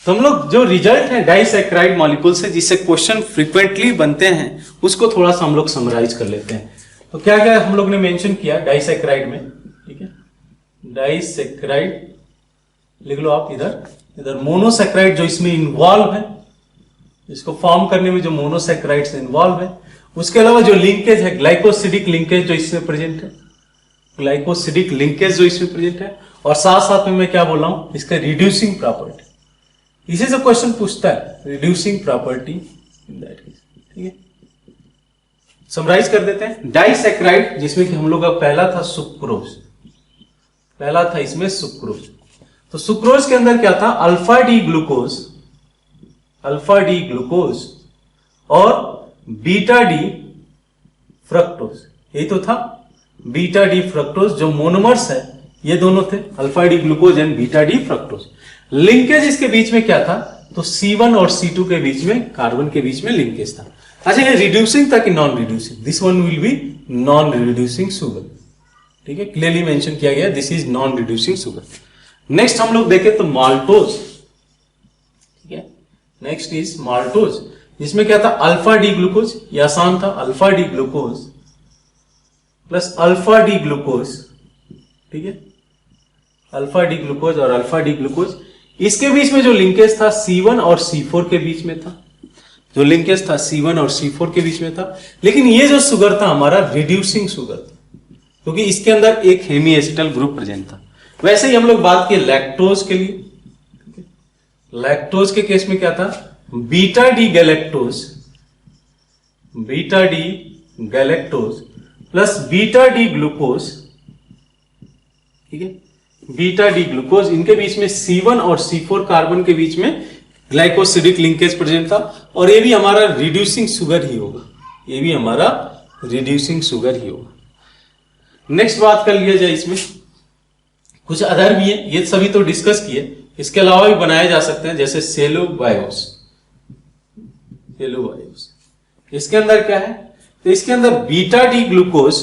तो हम लोग जो रिजल्ट है डाइसैक्राइड मॉलिक्यूल से जिससे क्वेश्चन फ्रीक्वेंटली बनते हैं, उसको थोड़ा सा हम लोग समराइज कर लेते हैं। तो क्या क्या हम लोग ने मेंशन किया डाइसैक्राइड में, ठीक है। डाइसैक्राइड लिख लो आप इधर मोनोसैक्राइड जो इसमें इन्वॉल्व है, इसको फॉर्म करने में जो मोनोसैक्राइड से इन्वॉल्व है, उसके अलावा जो लिंकेज है ग्लाइकोसिडिक लिंकेज जो इसमें प्रेजेंट है, ग्लाइकोसिडिक लिंकेज जो इसमें प्रेजेंट है, और साथ साथ में मैं क्या बोल रहा हूं, इसका रिड्यूसिंग प्रॉपर्टी, इसी से क्वेश्चन पूछता है, reducing property in that case, ठीक है। समराइज कर देते हैं। डाइसैक्राइड जिसमें कि हम लोग का पहला था सुक्रोज, पहला था इसमें सुक्रोज। तो सुक्रोज के अंदर क्या था, अल्फा डी ग्लूकोज और बीटा डी फ्रक्टोज, यही तो था। बीटा डी फ्रक्टोज जो मोनोमर्स है, ये दोनों थे alpha D glucose and beta D fructose. Linkage इसके बीच में क्या था, तो C1 और C2 के बीच में, कार्बन के बीच में लिंकेज था। अच्छा ये रिड्यूसिंग था कि non reducing, this one will be non reducing sugar, ठीक है, क्लियरली मेंशन किया गया this is non reducing sugar. Next हम लोग देखें तो माल्टोज, ठीक है, नेक्स्ट इज माल्टोज, जिसमें क्या था अल्फा डी ग्लूकोज, ये आसान था, alpha D glucose plus alpha D glucose, ठीक है, अल्फा डी ग्लूकोज और अल्फा डी ग्लूकोज, इसके बीच में जो लिंकेज था C1 और C4 के बीच में था, जो लिंकेज था C1 और C4 के बीच में था। लेकिन ये जो शुगर था हमारा रिड्यूसिंग शुगर था, क्योंकि इसके अंदर एक हेमी एसिटल ग्रुप प्रेजेंट था। वैसे ही हम लोग बात किए लैक्टोज के लिए, लैक्टोज के केस में क्या था, beta D galactose plus beta D glucose, ठीक है, बीटा डी ग्लूकोज, इनके बीच में C1 और C4 कार्बन के बीच में ग्लाइकोसिडिक लिंकेज प्रेजेंट था, और ये भी हमारा रिड्यूसिंग शुगर ही होगा, ये भी हमारा रिड्यूसिंग शुगर ही होगा। नेक्स्ट बात कर लिया जाए, इसमें कुछ अदर भी है, ये सभी तो डिस्कस किए, इसके अलावा भी बनाए जा सकते हैं, जैसे सेलुबायोस। इसके अंदर क्या है, तो इसके अंदर beta D glucose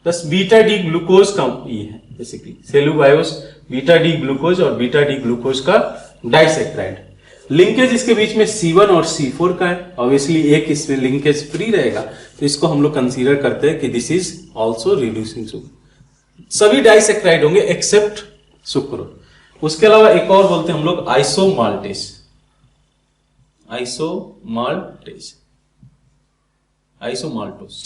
plus beta D glucose का ये है, बेसिकली सेलुबायोस बीटा डी ग्लूकोज और बीटा डी ग्लूकोज का डाइसैक्राइड। लिंकेज इसके बीच में C1 और C4 का है, ऑब्वियसली एक इसमें लिंकेज फ्री रहेगा, तो इसको हम लोग कंसीडर करते हैं कि this is also reducing sugar. सभी डाइसैक्राइड होंगे एक्सेप्ट सुक्रोज। उसके अलावा एक और बोलते हैं हम लोग आइसोमाल्टेज,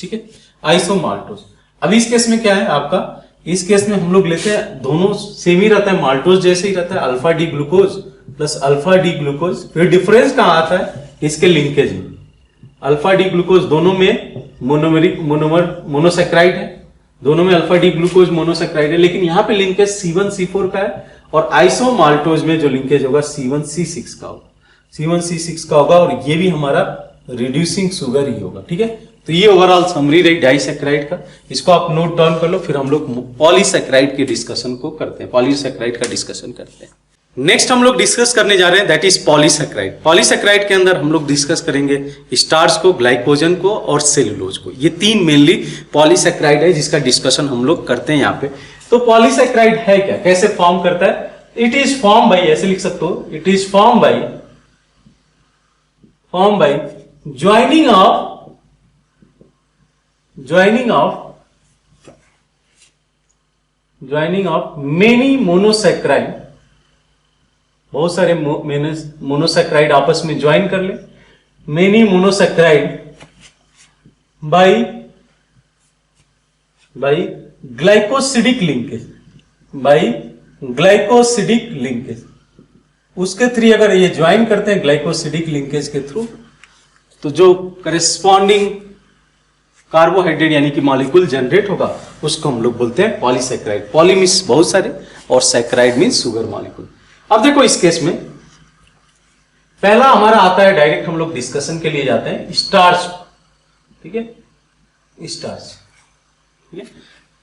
ठीक है, आइसोमाल्टोज। अब इस केस में क्या है आपका, इस केस में हम लोग लेते हैं, दोनों सेम ही रहता है, माल्टोज जैसे ही रहता है, alpha D glucose plus alpha D glucose. फिर डिफरेंस कहां आता है, इसके लिंकेज में। अल्फा डी ग्लूकोज दोनों में मोनोमेरिक मोनोसेक्राइड है, दोनों में अल्फा डी ग्लूकोज मोनोसेक्राइड है, लेकिन यहां पे लिंकेज C1C4 का है और आइसोमाल्टोज में जो लिंकेज होगा C1C6 का होगा, C1C6 का होगा, और ये भी हमारा रिड्यूसिंग शुगर ही होगा। ठीक है, तो ये ओवरऑल समरी रही डाइसेक्राइड का, इसको आप नोट डाउन कर लो, फिर हम लोग पॉलीसेक्राइड के डिस्कशन को करते हैं, पॉलीसेक्राइड का डिस्कशन करते हैं। नेक्स्ट हम लोग डिस्कस करने जा रहे हैं दैट इज पॉलीसेक्राइड। पॉलीसेक्राइड के अंदर हम लोग डिस्कस करेंगे स्टार्च को, ग्लाइकोजन को और सेलुलोज को। ये तीन मेनली पॉलीसेक्राइड है जिसका डिस्कशन हम लोग करते हैं यहाँ पे। तो पॉलीसेक्राइड है क्या, कैसे फॉर्म करता है? इट इज फॉर्म बाई, ऐसे लिख सकते हो, it is form by joining of many monosaccharide, बहुत सारे मोनोसेक्राइड आपस में ज्वाइन कर ले, many monosaccharide by glycosidic linkage, उसके थ्रू अगर ये ज्वाइन करते हैं ग्लाइकोसिडिक लिंकेज के थ्रू, तो जो करेस्पॉन्डिंग कार्बोहाइड्रेट यानी कि मॉलिक्यूल जनरेट होगा उसको हम लोग बोलते हैं पॉलीसेक्राइड। पॉली मीन्स बहुत सारे और सेक्राइड मीन्स शुगर मॉलिक्यूल। अब देखो इस केस में पहला हमारा आता है, डायरेक्ट हम लोग डिस्कशन के लिए जाते हैं स्टार्च। ठीक है, स्टार्च। ठीक है,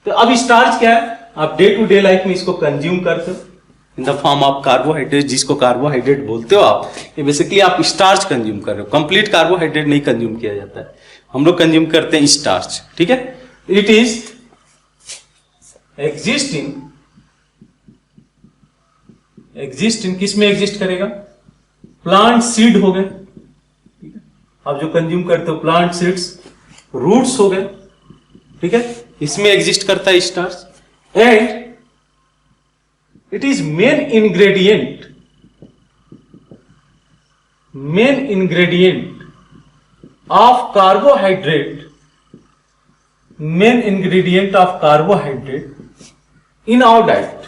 तो अब स्टार्च क्या है, आप डे टू डे लाइफ में इसको कंज्यूम करते हो in the form of carbohydrate, जिसको कार्बोहाइड्रेट बोलते हो आप। ये बेसिकली आप स्टार्च कंज्यूम कर रहे हो, कंप्लीट कार्बोहाइड्रेट नहीं कंज्यूम किया जाता है, हम लोग कंज्यूम करते हैं स्टार्च। ठीक है, इट इज एग्जिस्टिंग किस में एग्जिस्ट करेगा? प्लांट सीड हो गए, ठीक है, आप जो कंज्यूम करते हो प्लांट सीड्स, रूट्स हो गए, ठीक है, इसमें एग्जिस्ट करता है starch. And it is main ingredient of carbohydrate in our diet.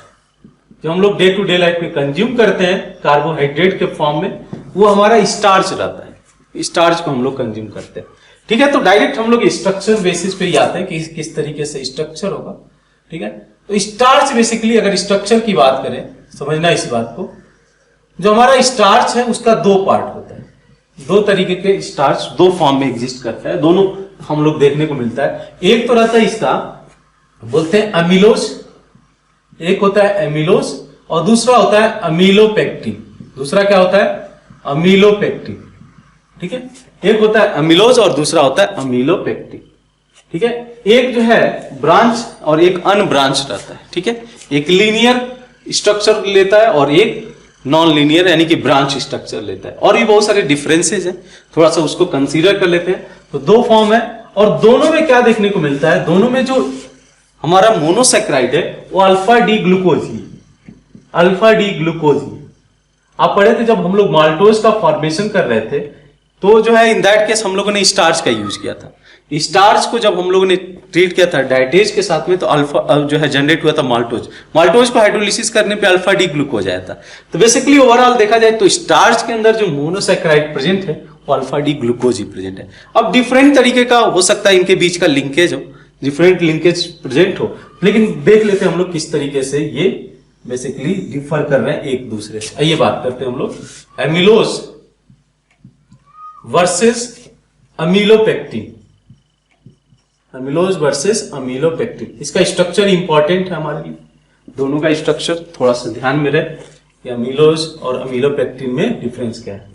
जो हम लोग डे टू डे लाइफ में कंज्यूम करते हैं कार्बोहाइड्रेट के फॉर्म में, वो हमारा स्टार्च रहता है, स्टार्च को हम लोग कंज्यूम करते हैं। ठीक है, तो डायरेक्ट हम लोग स्ट्रक्चर बेसिस पे ही आते हैं कि किस तरीके से स्ट्रक्चर होगा। ठीक है, तो स्टार्च बेसिकली अगर स्ट्रक्चर की बात करें, समझना इस बात को, जो हमारा स्टार्च है उसका दो पार्ट होता है, दो तरीके के स्टार्च दो फॉर्म में एग्जिस्ट करता है, दोनों हम लोग देखने को मिलता है। एक तो रहता है इसका बोलते हैं अमीलोज, एक होता है एमिलोज और दूसरा होता है अमीलोपेक्टिन। दूसरा क्या होता है? अमीलोपेक्टिन। ठीक है, एक होता है अमीलोज और दूसरा होता है अमीलोपेक्टिन। ठीक है, एक जो है ब्रांच और एक अनब्रांच रहता है। ठीक है, एक लीनियर स्ट्रक्चर लेता है और एक नॉन लीनियर यानी कि ब्रांच स्ट्रक्चर लेता है, और भी बहुत सारे डिफरेंसेस हैं, थोड़ा सा उसको कंसीडर कर लेते हैं। तो दो फॉर्म है और दोनों में क्या देखने को मिलता है, दोनों में जो हमारा मोनोसेक्राइड है वो अल्फा डी ग्लूकोज ही, अल्फा डी ग्लूकोज ही। आप पढ़े थे जब हम लोग माल्टोज का फॉर्मेशन कर रहे थे, तो जो है इन दैट केस हम लोगों ने स्टार्च का यूज किया था। स्टार्च को जब हम लोगों ने ट्रीट किया था डाइटेज के साथ में, तो अल्फा जो है जनरेट हुआ था माल्टोज। माल्टोज को हाइड्रोलिसिस करने पे अल्फा डी ग्लूकोज आया था। तो बेसिकली ओवरऑल देखा जाए तो स्टार्च के अंदर जो मोनोसेक्राइड प्रेजेंट है वो अल्फा डी ग्लूकोज ही प्रेजेंट है। अब डिफरेंट तरीके का हो सकता है इनके बीच का लिंकेज हो, डिफरेंट लिंकेज प्रेजेंट हो, लेकिन देख लेते हैं हम लोग किस तरीके से ये बेसिकली डिफर कर रहे हैं एक दूसरे से। आइए बात करते हैं हम लोग एमिलोज वर्सेस अमीलोपेक्टिन, अमीलोज वर्सेस अमीलोपेक्टिन। इसका स्ट्रक्चर इंपॉर्टेंट है हमारे लिए, दोनों का स्ट्रक्चर थोड़ा सा ध्यान में रहे कि अमीलोज और अमीलोपेक्टिन में डिफरेंस क्या है।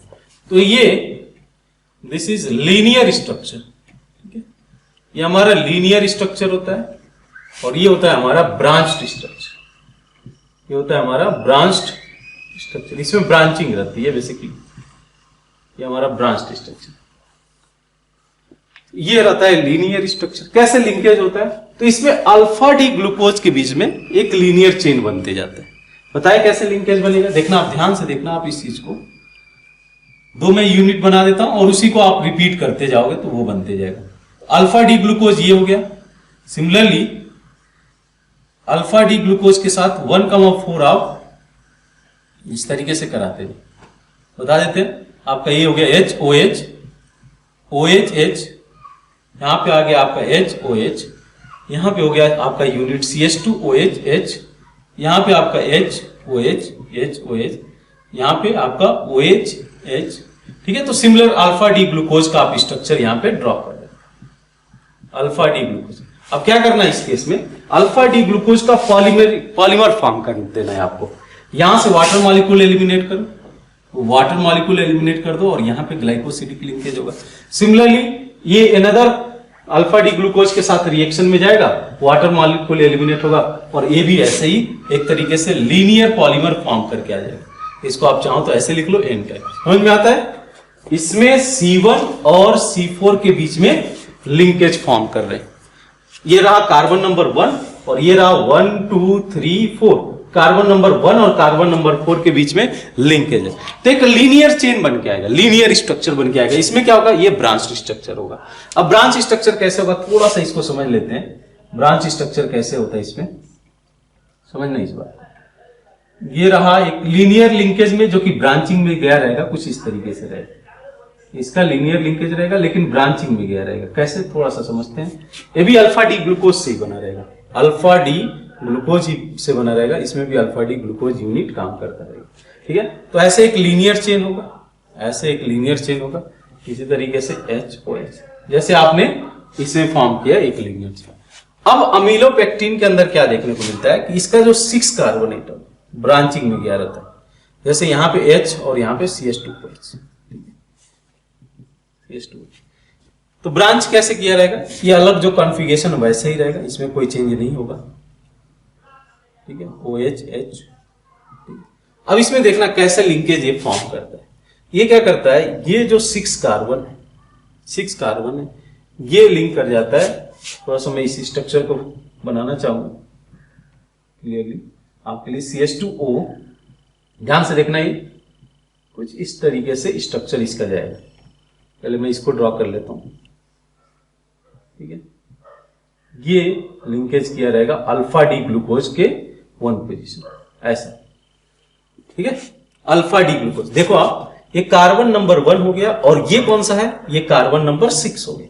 तो ये दिस इज लीनियर स्ट्रक्चर, ठीक है, ये हमारा लीनियर स्ट्रक्चर होता है और ये होता है हमारा ब्रांच्ड स्ट्रक्चर, ये होता है हमारा ब्रांच्ड स्ट्रक्चर। इसमें ब्रांचिंग रहती है बेसिकली, ये हमारा ब्रांच्ड स्ट्रक्चर। ये रहता है लीनियर स्ट्रक्चर। कैसे लिंकेज होता है? तो इसमें अल्फा डी ग्लूकोज के बीच में एक लीनियर चेन बनते जाते हैं। बताए कैसे लिंकेज बनेगा? देखना, आप ध्यान से देखना, आप इस चीज को दो मैं यूनिट बना देता हूं और उसी को आप रिपीट करते जाओगे तो वो बनते जाएगा। अल्फा डी ग्लूकोज ये हो गया, सिमिलरली अल्फा डी ग्लूकोज के साथ 1,4 आप इस तरीके से कराते हैं, बता देते हैं। आपका ये हो गया HOH OH, यहाँ पे आ गया आपका HOH, यहाँ पे हो गया आपका यूनिट CH2OH, यहाँ पे आपका HOH, यहाँ पे आपका OH, ठीक है। तो सिमिलर अल्फा डी ग्लूकोज का आप स्ट्रक्चर यहाँ पे ड्रॉ कर दें, अल्फा डी ग्लूकोज। अब क्या करना है इस केस में, अल्फा डी ग्लूकोज का पॉलीमर फॉर्म कर देना है आपको। यहां से वाटर मॉलिक्यूल एलिमिनेट करो, वाटर मॉलिक्यूल एलिमिनेट कर दो और यहाँ पे ग्लाइकोसिडिक लिंकेज होगा। सिमिलरली ये अनदर अल्फा डी ग्लूकोज के साथ रिएक्शन में जाएगा, वाटर मॉलिक्यूल एलिमिनेट होगा और ये भी ऐसे ही एक तरीके से लीनियर पॉलीमर फॉर्म करके आ जाएगा। इसको आप चाहो तो ऐसे लिख लो एन टाइप, समझ में आता है। इसमें C1 और C4 के बीच में लिंकेज फॉर्म कर रहे हैं। ये रहा कार्बन नंबर 1 और ये रहा 1 2 3 4, कार्बन नंबर 1 और कार्बन नंबर 4 के बीच में लिंकेज है। तो एक लीनियर चेन बन के आएगा, लीनियर स्ट्रक्चर बन के आएगा। इसमें क्या होगा, ये ब्रांच स्ट्रक्चर होगा। अब ब्रांच स्ट्रक्चर कैसे होगा, थोड़ा सा इसको समझ लेते हैं। ब्रांच स्ट्रक्चर कैसे होता है इसमें समझना इस बात। ये रहा एक लीनियर लिंकेज में जो कि ब्रांचिंग में गया रहेगा, कुछ इस तरीके से रहेगा। इसका लीनियर लिंकेज रहेगा लेकिन ब्रांचिंग में गया रहेगा। कैसे, थोड़ा सा समझते हैं। ये भी अल्फा डी ग्लूकोज से ही बना रहेगा, अल्फा डी ग्लूकोज से बना रहेगा। इसमें भी अल्फा डी ग्लूकोज यूनिट काम करता रहेगा, ठीक है। तो ऐसे एक लीनियर चेन होगा, ऐसे एक लीनियर चेन होगा। इसी तरीके से HOH जैसे आपने इसे फॉर्म किया एक लीनियर चेन। अब अमीलोपेक्टिन के अंदर क्या देखने को मिलता है कि इसका जो 6 कार्बन एटम ब्रांचिंग में गया रहता है। जैसे यहाँ पे H और यहाँ पे CH2OH, तो ब्रांच कैसे किया रहेगा, ये अलग जो कॉन्फ़िगरेशन वैसे ही रहेगा, इसमें कोई चेंज नहीं होगा, ठीक है। OH। अब इसमें देखना कैसे लिंकेज ये फॉर्म करता है। ये क्या करता है, ये जो 6 कार्बन है ये लिंक कर जाता है। थोड़ा सा मैं इस स्ट्रक्चर को बनाना चाहूंगा क्लियरली आपके लिए। CH2O, ध्यान से देखना, ये कुछ इस तरीके से स्ट्रक्चर इसका जाएगा। पहले मैं इसको ड्रॉ कर लेता हूं, ठीक है। ये लिंकेज किया रहेगा अल्फा डी ग्लूकोज के 1 पोजीशन, ऐसा, ठीक है। अल्फा डी ग्लूकोज देखो आप, ये कार्बन नंबर 1 हो गया और ये कौन सा है, ये कार्बन नंबर 6 हो गया,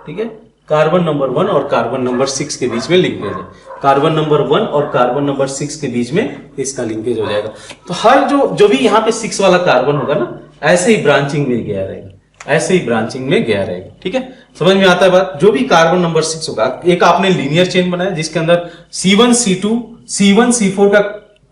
ठीक है। कार्बन नंबर 1 और कार्बन नंबर 6 के बीच में लिंकेज है। कार्बन नंबर 1 और कार्बन नंबर 6 के बीच में इसका लिंकेज हो जाएगा। तो हर जो भी यहाँ पे 6 वाला कार्बन होगा ना, ऐसे ही ब्रांचिंग में गया रहेगा, ऐसे ही ब्रांचिंग में गया रहेगा, ठीक है। समझ में आता है बात। जो भी कार्बन नंबर 6 होगा, एक आपने लीनियर चेन बनाया जिसके अंदर C1 C2 C1 C4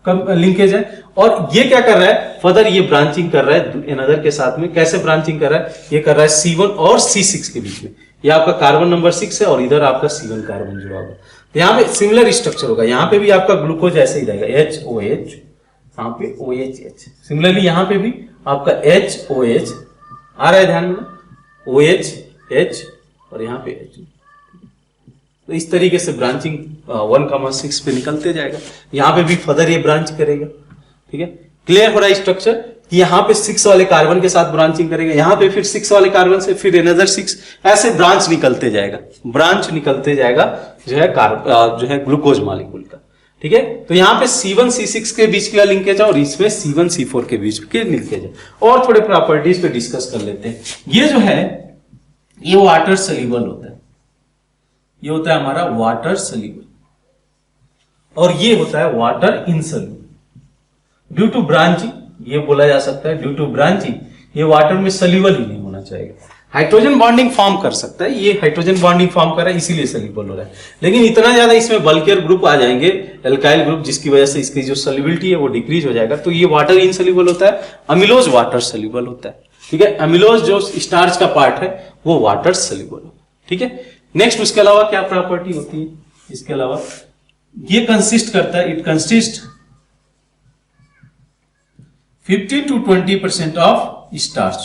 का लिंकेज है और ये क्या कर रहा है, फर्दर ये ब्रांचिंग कर रहा है अनदर के साथ में। कैसे ब्रांचिंग कर रहा है, ये कर रहा है C1 और C6 के बीच में। ये आपका कार्बन नंबर 6 है और इधर आपका C1 कार्बन जुड़ा होगा। तो यहाँ पे सिमिलर स्ट्रक्चर होगा, यहाँ पे भी आपका ग्लूकोज ऐसे ही रहेगा, HOH, यहाँ पे OH। सिमिलरली यहाँ पे भी आपका HOH आ रहा है ध्यान में, OH और यहाँ पे H। तो इस तरीके से ब्रांचिंग 1,6 पे निकलते जाएगा। यहाँ पे भी फर्दर ये ब्रांच करेगा, ठीक है। क्लियर हो रहा है स्ट्रक्चर कि यहाँ पे 6 वाले कार्बन के साथ ब्रांचिंग करेगा, यहाँ पे फिर 6 वाले कार्बन से फिर अनदर 6, ऐसे ब्रांच निकलते जाएगा, ब्रांच निकलते जाएगा जो है ग्लूकोज मॉलिक्यूल का, ठीक है। तो यहाँ पे C1 C6 के बीच का लिंकेज है और इसमें C1 C4 के बीच के लिंकेज है। और थोड़े प्रॉपर्टीज पे डिस्कस कर लेते हैं। ये जो है ये वाटर सल्यूबल होता है, ये होता है हमारा वाटर सल्यूबल और ये होता है वाटर इनसल्यूबल। ड्यू टू ब्रांचिंग, ये बोला जा सकता है ड्यू टू ब्रांचिंग ये वाटर में सल्यूबल ही नहीं होना चाहिए। हाइड्रोजन बॉन्डिंग फॉर्म कर सकता है, ये हाइड्रोजन बॉन्डिंग फॉर्म कर रहा है इसीलिए सल्यूबल हो रहा है। लेकिन इतना ज्यादा इसमें बल्कियर ग्रुप आ जाएंगे, एल्काइल ग्रुप, जिसकी वजह से इसकी जो सल्यूबिलिटी है वो डिक्रीज हो जाएगा। तो ये वाटर इनसल्यूबल होता है, अमिलोज वाटर सल्यूबल होता है, ठीक है। अमिलोज जो स्टार्च का पार्ट है वो वाटर सल्यूबल है, ठीक है। नेक्स्ट उसके अलावा क्या प्रॉपर्टी होती है, इसके अलावा ये कंसिस्ट करता है, it consist 15 to 20% of starch.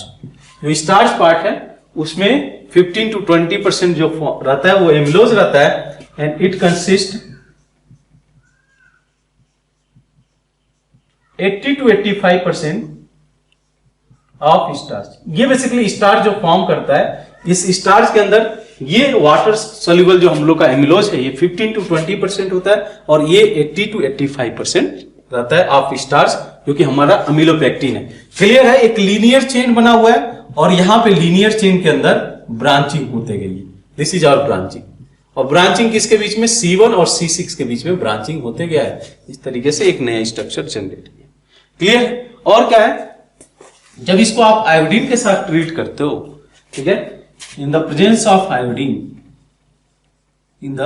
जो स्टार्च पार्ट है उसमें 15 to 20% जो रहता है वो एमिलोज रहता है and it consist 80 to 85% of starch. ये बेसिकली स्टार्च जो फॉर्म करता है, इस स्टार्च के अंदर ये वाटर सोल्यूबल जो हम लोग का एमिलोज है ये 15 to 20% होता है और ये 80 to 85% रहता है ऑफ स्टार्च, जो कि हमारा अमीलोपेक्टिन है। क्लियर है, एक लीनियर चेन बना हुआ है और यहां पे लीनियर चेन के अंदर ब्रांचिंग होते गई। This is our branching. और ब्रांचिंग किसके बीच में, C1 और C6 के बीच में ब्रांचिंग होते गया है। इस तरीके से एक नया स्ट्रक्चर जनरेट किया। क्लियर? और क्या है, जब इसको आप आयोडीन के साथ ट्रीट करते हो, ठीक है, in the presence of iodine, in the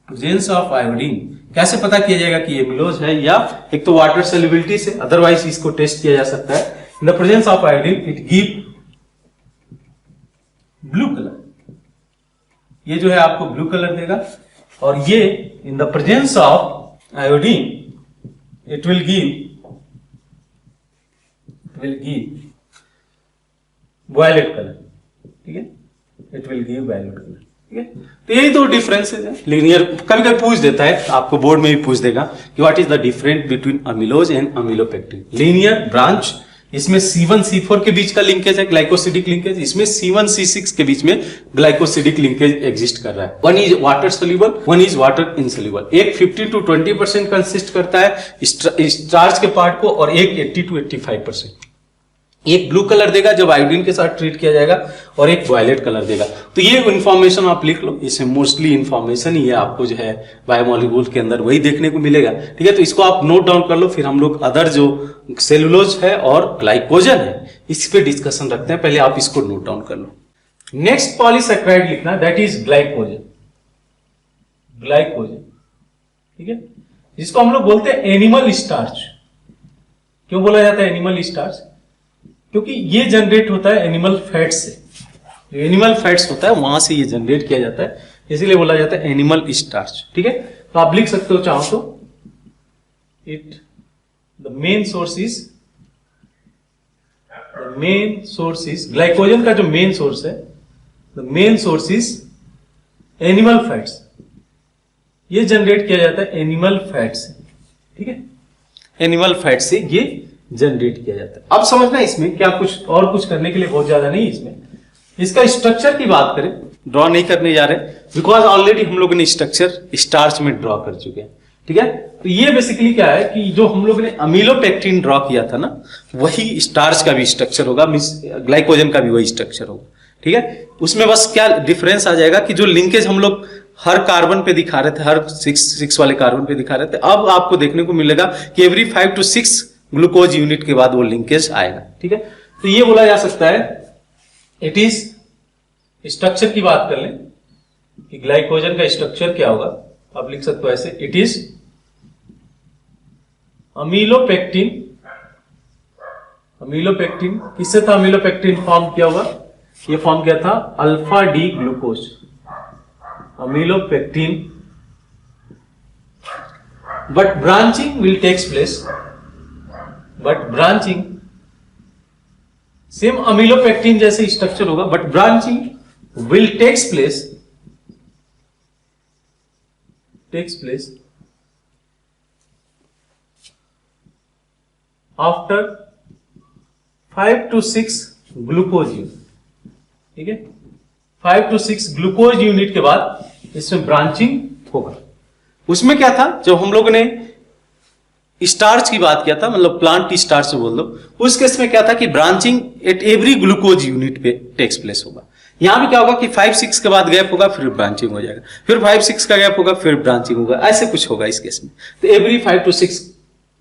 presence of iodine, कैसे पता किया जाएगा कि ये एमिलोज है, या एक तो वाटर सोल्युबिलिटी से, अदरवाइज इसको टेस्ट किया जा सकता है। In the presence of iodine it give blue colour, ये जो है आपको ब्लू कलर देगा। और ये in the presence of iodine it will give violet colour, ठीक है, it will give violet colour, ठीक है। तो यही दो डिफरेंसेस है लीनियर। कभी कभी पूछ देता है, आपको बोर्ड में भी पूछ देगा कि what is the difference between amylose and amylopectin. Linear branch, इसमें C1 C4 के बीच का लिंकेज है, ग्लाइकोसिडिक लिंकेज। इसमें C1 C6 के बीच में ग्लाइकोसिडिक लिंकेज एग्जिस्ट कर रहा है। One is water soluble, one is water insoluble. एक 15 to 20% कंसिस्ट करता है स्टार्च के पार्ट को, और एक 80 to 85%। एक ब्लू कलर देगा जब आयोडीन के साथ ट्रीट किया जाएगा, और एक वायलेट कलर देगा। तो ये इंफॉर्मेशन आप लिख लो, इसमें मोस्टली इंफॉर्मेशन ही है आपको जो है बायोमोलिक्यूल के अंदर वही देखने को मिलेगा, ठीक है। तो इसको आप नोट डाउन कर लो, फिर हम लोग अदर जो सेलुलोज है और ग्लाइकोजन है इस पे डिस्कशन रखते हैं। पहले आप इसको नोट डाउन कर लो। नेक्स्ट पॉलीसेकेराइड लिखना, दैट इज ग्लाइकोजन। ग्लाइकोजन, ठीक है, जिसको हम लोग बोलते हैं एनिमल स्टार्च। क्यों बोला जाता है एनिमल स्टार्च? क्योंकि ये जनरेट होता है एनिमल फैट से। जो एनिमल फैट्स होता है वहां से ये जनरेट किया जाता है, इसीलिए बोला जाता है एनिमल स्टार्च, ठीक है। तो आप लिख सकते हो चाहो तो, it the main source is glycogen का जो मेन सोर्स है, the main source is animal fats. ये जनरेट किया जाता है एनिमल फैट से, ठीक है, एनिमल फैट से ये जनरेट किया जाता है। अब समझना इसमें क्या कुछ और कुछ करने के लिए बहुत ज्यादा नहीं। इसमें इसका स्ट्रक्चर की बात करें, ड्रॉ नहीं करने जा रहे, बिकॉज ऑलरेडी हम लोगों ने स्ट्रक्चर स्टार्च में ड्रॉ कर चुके हैं, ठीक है। तो ये बेसिकली क्या है कि जो हम लोग ने अमीलोपेक्टिन ड्रॉ किया था ना, वही स्टार्च का भी स्ट्रक्चर होगा, ग्लाइकोजन का भी वही स्ट्रक्चर होगा, ठीक है। उसमें बस क्या डिफरेंस आ जाएगा कि जो लिंकेज हम लोग हर कार्बन पे दिखा रहे थे, हर 6 वाले कार्बन पे दिखा रहे थे, अब आपको देखने को मिलेगा कि एवरी 5 to 6 ग्लूकोज यूनिट के बाद वो लिंकेज आएगा, ठीक है। तो ये बोला जा सकता है, इट इज, स्ट्रक्चर की बात कर लें कि ग्लाइकोजन का स्ट्रक्चर क्या होगा, आप लिख सकते हो ऐसे, इट इज अमीलोपेक्टिन। अमीलोपेक्टिन किससे था अमीलोपेक्टिन फॉर्म किया हुआ? ये फॉर्म किया था alpha D glucose. Amylopectin, but branching will takes place, but branching same amylopectin जैसे स्ट्रक्चर होगा, but branching will takes place after 5 to 6 glucose unit, ठीक है। 5 to 6 ग्लूकोज यूनिट के बाद इसमें ब्रांचिंग होगा। उसमें क्या था, जब हम लोगों ने स्टार्च की बात किया था, मतलब प्लांट स्टार्च बोल दो, उस केस में क्या था कि branching at every glucose unit पे टेक्स प्लेस होगा। यहां भी क्या होगा कि 5-6 के बाद गैप होगा, फिर ब्रांचिंग हो जाएगा, फिर 5-6 का गैप होगा, फिर ब्रांचिंग होगा, ऐसे कुछ होगा इस केस में। तो एवरी 5 to 6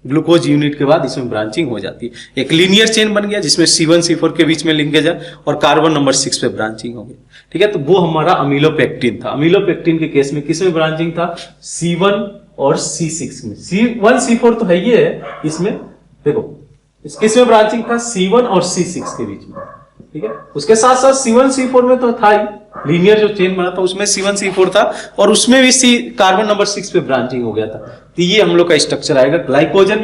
ग्लूकोज यूनिट के बाद इसमें ब्रांचिंग हो जाती है। एक लीनियर चेन बन गया जिसमें C1 C4 के बीच में लिंकेज है, और कार्बन नंबर 6 पे ब्रांचिंग हो गई, ठीक है। तो वो हमारा अमीलोपेक्टिन था। अमीलोपेक्टिन के केस में किसमें ब्रांचिंग था? C1 और C6 में। C1 C4 तो है ही है, इसमें देखो इस किसमें ब्रांचिंग था? C1 और C6 के बीच में, ठीक है। उसके साथ साथ C1 C4 में तो था ही, लीनियर जो चेन बना था उसमें C1 C4 था, और उसमें भी कार्बन नंबर 6 पे ब्रांचिंग हो गया था। तो ये हम लोग का स्ट्रक्चर आएगा ग्लाइकोजन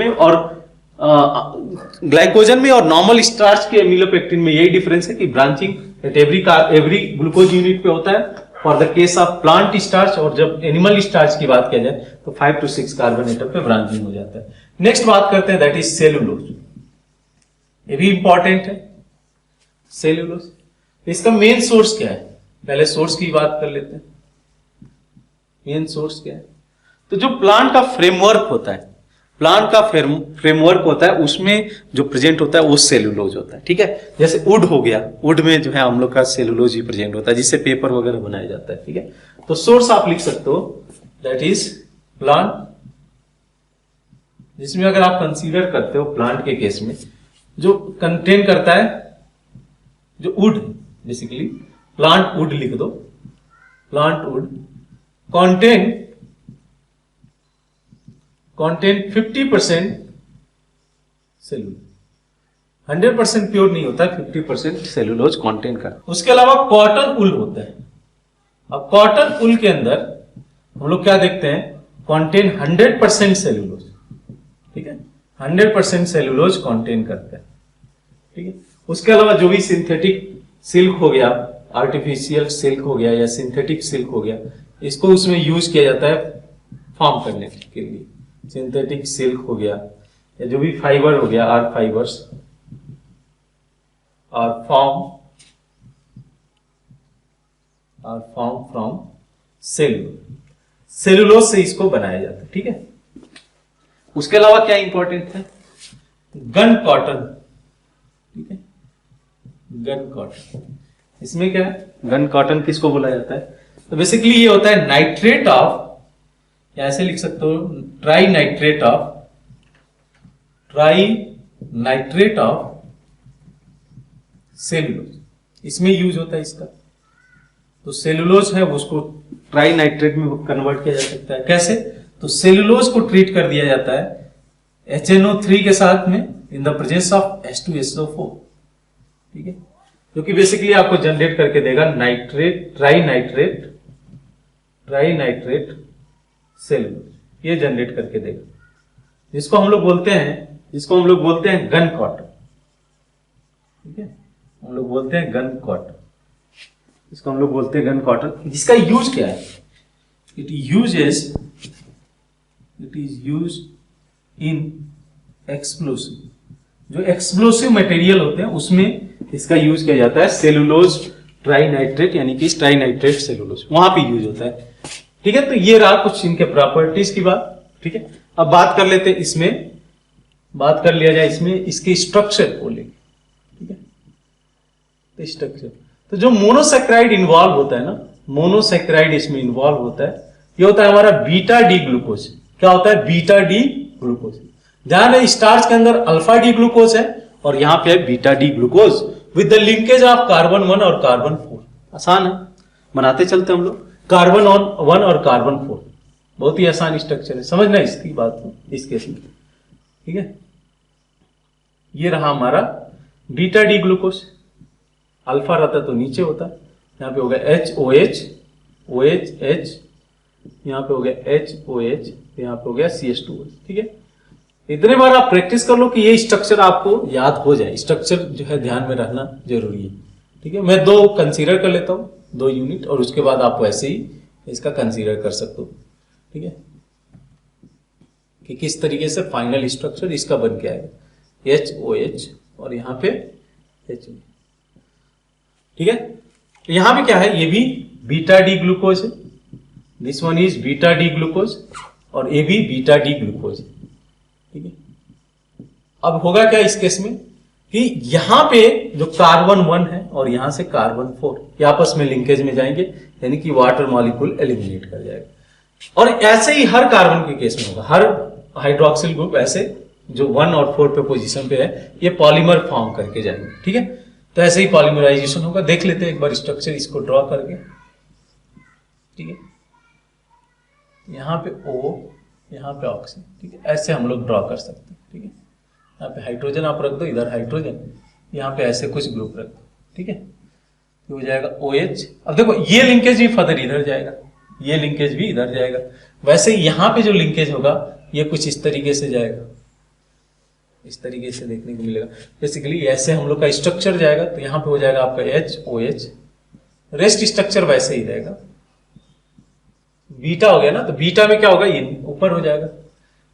में, और नॉर्मल स्टार्च के अमीलोपेक्टिन में यही डिफरेंस है कि branching at every glucose unit पे होता है for the case of plant starch, और जब एनिमल स्टार्च की बात किया जाए तो 5 to 6 कार्बन एटम पे ब्रांचिंग हो जाता है। नेक्स्ट बात करते हैं, दैट इज सेलुलोज। ये भी इंपॉर्टेंट है सेलुलोज। इसका मेन सोर्स क्या है? पहले सोर्स की बात कर लेते हैं। मेन सोर्स क्या है? तो जो प्लांट का फ्रेमवर्क होता है, प्लांट का फ्रेमवर्क होता है, उसमें जो प्रेजेंट होता है वो सेलुलोज होता है, ठीक है। जैसे वुड हो गया, वुड में जो है हम लोग का सेलुलोज ही प्रेजेंट होता है, जिससे पेपर वगैरह बनाया जाता है, ठीक है। तो सोर्स आप लिख सकते हो दैट इज प्लांट, जिसमें अगर आप कंसीडर करते हो प्लांट के केस में जो कंटेन करता है जो वुड, बेसिकली प्लांट वुड लिख दो, plant would contain 50% cellulose, 100% pure नहीं होता, 50% सेलुलोज कंटेन कर। उसके अलावा कॉटन उल होता है। अब कॉटन उल के अंदर हम लोग क्या देखते हैं, कंटेन 100% सेलुलोज, ठीक है, 100% सेलुलोज कंटेन करता है, ठीक है। उसके अलावा जो भी सिंथेटिक सिल्क हो गया, आर्टिफिशियल सिल्क हो गया या सिंथेटिक सिल्क हो गया, इसको उसमें यूज किया जाता है फॉर्म करने के लिए। सिंथेटिक सिल्क हो गया या जो भी फाइबर हो गया, are fibres are form from cellulose से इसको बनाया जाता है, ठीक है। उसके अलावा क्या इंपॉर्टेंट है, गन कॉटन, ठीक है, गन कॉटन। इसमें क्या है, गन कॉटन किसको बोला जाता है, तो बेसिकली ये होता है नाइट्रेट ऑफ, या ऐसे लिख सकते हो ट्राई नाइट्रेट ऑफ सेलुलोज, इसमें यूज होता है इसका। तो सेलुलोज है उसको ट्राई नाइट्रेट में कन्वर्ट किया जा सकता है। कैसे, तो सेलुलोज को ट्रीट कर दिया जाता है HNO3 के साथ में इन द प्रेजेंस ऑफ H2SO4, ठीक है, जो कि बेसिकली आपको जनरेट करके देगा ट्राई नाइट्रेट सेलुलोज, ये जनरेट करके देगा, जिसको हम लोग बोलते हैं गन कॉटन, ठीक है, हम लोग बोलते हैं गन कॉटन, इसको हम लोग बोलते हैं गन कॉटन। जिसका यूज क्या है, it is use in explosive, जो एक्सप्लोसिव मटेरियल होते हैं उसमें इसका यूज किया जाता है। सेलुलोज ट्राइनाइट्रेट यानी कि ट्राइनाइट्रेट सेलुलोज, वहां पे यूज होता है, ठीक है। तो ये रहा कुछ इनके प्रॉपर्टीज की बात, ठीक है। अब बात कर लेते हैं इसमें, बात कर लिया जाए इसमें इसके स्ट्रक्चर को लेकर, ठीक है। तो स्ट्रक्चर, तो जो मोनोसैक्राइड इन्वॉल्व होता है ना, मोनोसैक्राइड इसमें इन्वॉल्व होता है, ये होता है हमारा बीटा डी ग्लूकोज। क्या होता है, बीटा डी ग्लूकोज। ध्यान है स्टार्च के अंदर अल्फा डी ग्लूकोज है और यहां पे है beta D glucose with the linkage of carbon 1 और कार्बन 4। आसान है, बनाते चलते हम लोग, कार्बन 1 और कार्बन 4, बहुत ही आसान स्ट्रक्चर है, समझना इसकी बात को इस केस में, ठीक है। ये रहा हमारा बीटा डी ग्लूकोज, अल्फा रहता तो नीचे होता, यहाँ पे हो गया HOH, OH, यहाँ पे हो गया HOH, यहाँ पे हो गया CH2OH, ठीक है। इतने बार आप प्रैक्टिस कर लो कि ये स्ट्रक्चर आपको याद हो जाए, स्ट्रक्चर जो है ध्यान में रखना जरूरी है, ठीक है। मैं 2 कंसीडर कर लेता हूँ, 2 यूनिट, और उसके बाद आप वैसे ही इसका कंसीडर कर सकते हो, ठीक है, कि किस तरीके से फाइनल स्ट्रक्चर इसका बन के आएगा, HOH और यहाँ पे HOH, ठीक है। यहां पे क्या है, ये भी बीटा डी ग्लूकोज है, this one is beta D glucose और ये भी बीटा डी ग्लूकोज है, ठीक है। अब होगा क्या इस केस में कि यहां पे जो कार्बन 1 है और यहां से कार्बन 4 ये आपस में लिंकेज में जाएंगे, यानी कि वाटर मॉलिक्यूल एलिमिनेट कर जाएगा। और ऐसे ही हर कार्बन के केस में होगा, हर हाइड्रोक्सिल ग्रुप ऐसे जो 1 और 4 पे पोजीशन पे है ये पॉलीमर फॉर्म करके जाएंगे, ठीक है। तो ऐसे ही पॉलीमराइजेशन होगा, देख लेते हैं एक बार स्ट्रक्चर इसको ड्रॉ करके, ठीक है। यहाँ पे O, यहाँ पे ऑक्सीजन, ठीक है, ऐसे हम लोग ड्रॉ कर सकते हैं, ठीक है। यहाँ पे हाइड्रोजन आप रख दो, इधर हाइड्रोजन, यहाँ पे ऐसे कुछ ग्रुप रख दो, ठीक है, तो हो जाएगा OH। अब देखो ये लिंकेज भी फर्दर इधर जाएगा, ये लिंकेज भी इधर जाएगा, वैसे यहाँ पे जो लिंकेज होगा ये कुछ इस तरीके से जाएगा, इस तरीके से देखने को मिलेगा। बेसिकली ऐसे हम लोग का स्ट्रक्चर जाएगा, तो यहाँ पे हो जाएगा आपका HOH, रेस्ट स्ट्रक्चर वैसे ही रहेगा। बीटा हो गया ना, तो बीटा में क्या होगा, ये ऊपर हो जाएगा।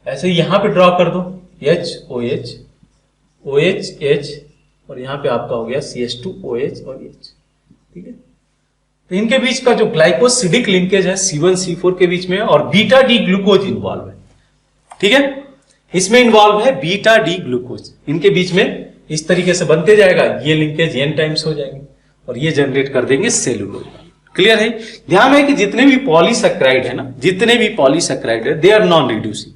ऐसे यहाँ पे ड्रॉ कर दो HOH, OHH और यहाँ पे आपका हो गया CH2OH और H, ठीक है। तो इनके बीच का जो ग्लाइकोसिडिक लिंकेज है C1 C4 के बीच में और बीटा डी ग्लूकोज इन्वॉल्व है, ठीक है। इसमें इन्वॉल्व है बीटा डी ग्लूकोज, इनके बीच में इस तरीके से बनते जाएगा, ये लिंकेज n टाइम्स हो जाएंगे और ये जनरेट कर देंगे सेलुलोज। क्लियर है? ध्यान है कि जितने भी पॉलीसैकेराइड है ना, जितने भी पॉलीसैकेराइड है, दे आर नॉन रिड्यूसिंग,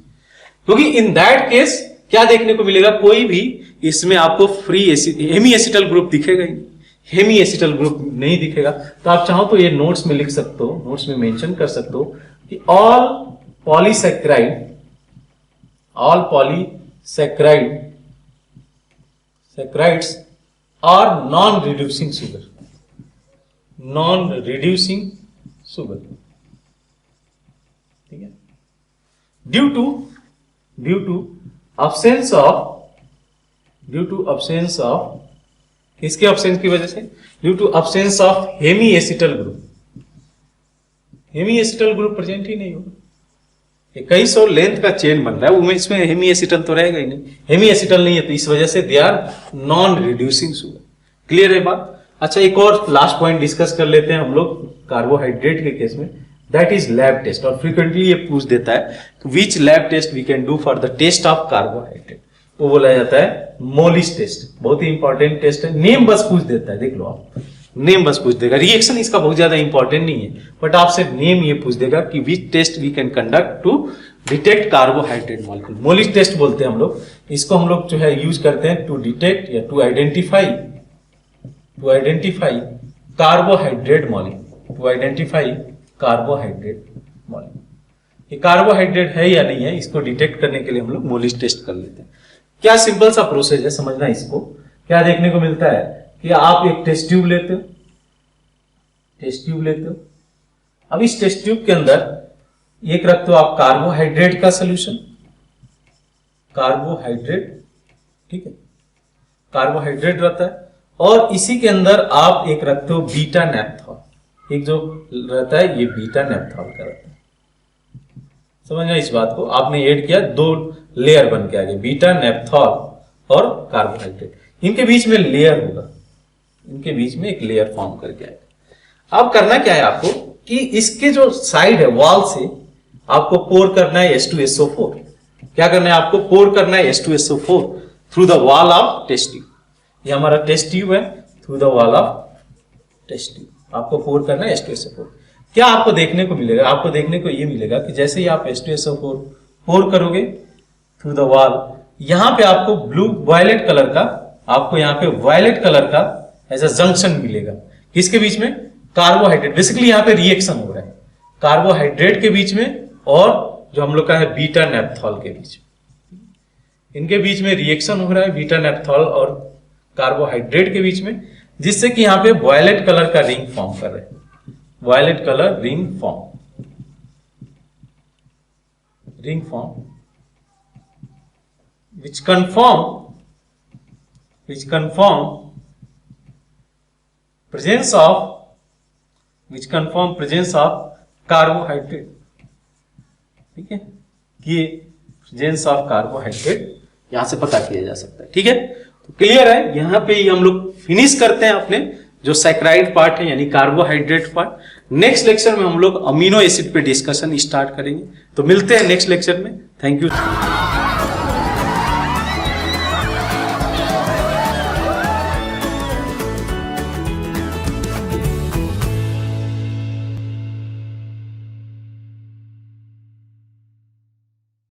क्योंकि इन दैट केस क्या देखने को मिलेगा, कोई भी इसमें आपको फ्री हेमी एसिटल ग्रुप दिखेगा ही नहीं, हेमी एसिटल ग्रुप नहीं दिखेगा। तो आप चाहो तो ये नोट्स में लिख सकते हो, नोट्स में मेंशन कर सकते हो कि all polysaccharides are non reducing sugar, non reducing sugar. ठीक है? ड्यू टू absence of किसके absence की वजह से? Due to absence of hemiacetal group, hemiacetal group present ही नहीं होगा। ये कई सौ लेंथ का चेन बन रहा है, वो इसमें हेमी एसिटल तो रहेगा ही नहीं, हेमी एसिटल नहीं है, तो इस वजह से they are non reducing sugar. Clear है बात? अच्छा, एक और लास्ट पॉइंट डिस्कस कर लेते हैं हम लोग कार्बोहाइड्रेट के केस में, दैट इज लैब टेस्ट। और फ्रीक्वेंटली ये पूछ देता है which lab test we can do for the test of carbohydrate, वो बोला जाता है मोलिस टेस्ट। बहुत ही इंपॉर्टेंट टेस्ट है, नेम बस पूछ देता है, देख लो आप, नेम बस पूछ देगा, रिएक्शन इसका बहुत ज्यादा इंपॉर्टेंट नहीं है, बट आपसे नेम ये पूछ देगा कि which test we can conduct to detect carbohydrate molecule. Molisch test बोलते हैं हम लोग इसको, हम लोग जो है यूज करते हैं टू डिटेक्ट या to identify carbohydrate molecule, to identify carbohydrate molecule. ये कार्बोहाइड्रेट है या नहीं है, इसको डिटेक्ट करने के लिए हम लोग मोलिस टेस्ट कर लेते हैं। क्या सिंपल सा प्रोसेस है, समझना इसको। क्या देखने को मिलता है कि आप एक टेस्ट ट्यूब लेते हो, अब इस टेस्ट ट्यूब के अंदर एक रखते हो आप कार्बोहाइड्रेट का सोल्यूशन, कार्बोहाइड्रेट, ठीक है, कार्बोहाइड्रेट रहता है, और इसी के अंदर आप एक रखते हो बीटा नेप्थॉल, एक जो रहता है ये बीटा नेप्थॉल का रहता है। समझना इस बात को, आपने ऐड किया, दो लेयर बन के आ गए, बीटा नेप्थॉल और कार्बोहाइड्रेट, इनके बीच में लेयर होगा, इनके बीच में एक लेयर फॉर्म करके आएगा। अब करना क्या है आपको कि इसके जो साइड है वॉल से आपको पोर करना है H2SO4। क्या करना है आपको? पोर करना है H2SO4 through the wall of test tube. ये हमारा टेस्ट ट्यूब है, through the wall of test tube आपको पोर करना है H2SO4। क्या आपको देखने को मिलेगा? आपको देखने को ये मिलेगा कि जैसे ही आप H2SO4 पोर करोगे थ्रू द वॉल, यहां पे आपको ब्लू वायलेट कलर का, आपको यहां पे वायलेट कलर का ऐसा जंक्शन मिलेगा। किसके बीच में? कार्बोहाइड्रेट। बेसिकली यहां पे रिएक्शन हो रहा है कार्बोहाइड्रेट के बीच में और जो हम लोग का है बीटा नेप्थॉल के बीच में, इनके बीच में रिएक्शन हो रहा है बीटा नेप्थॉल और कार्बोहाइड्रेट के बीच में, जिससे कि यहां पे वायलेट कलर का रिंग फॉर्म कर रहे हैं, violet colour ring form which confirm presence of carbohydrate। ठीक है, ये प्रेजेंस ऑफ कार्बोहाइड्रेट यहां से पता किया जा सकता है। ठीक है, तो क्लियर है, यहां पे ही हम लोग फिनिश करते हैं अपने जो सैकराइड पार्ट है यानी कार्बोहाइड्रेट पार्ट। नेक्स्ट लेक्चर में हम लोग अमीनो एसिड पे डिस्कशन स्टार्ट करेंगे, तो मिलते हैं नेक्स्ट लेक्चर में। Thank you.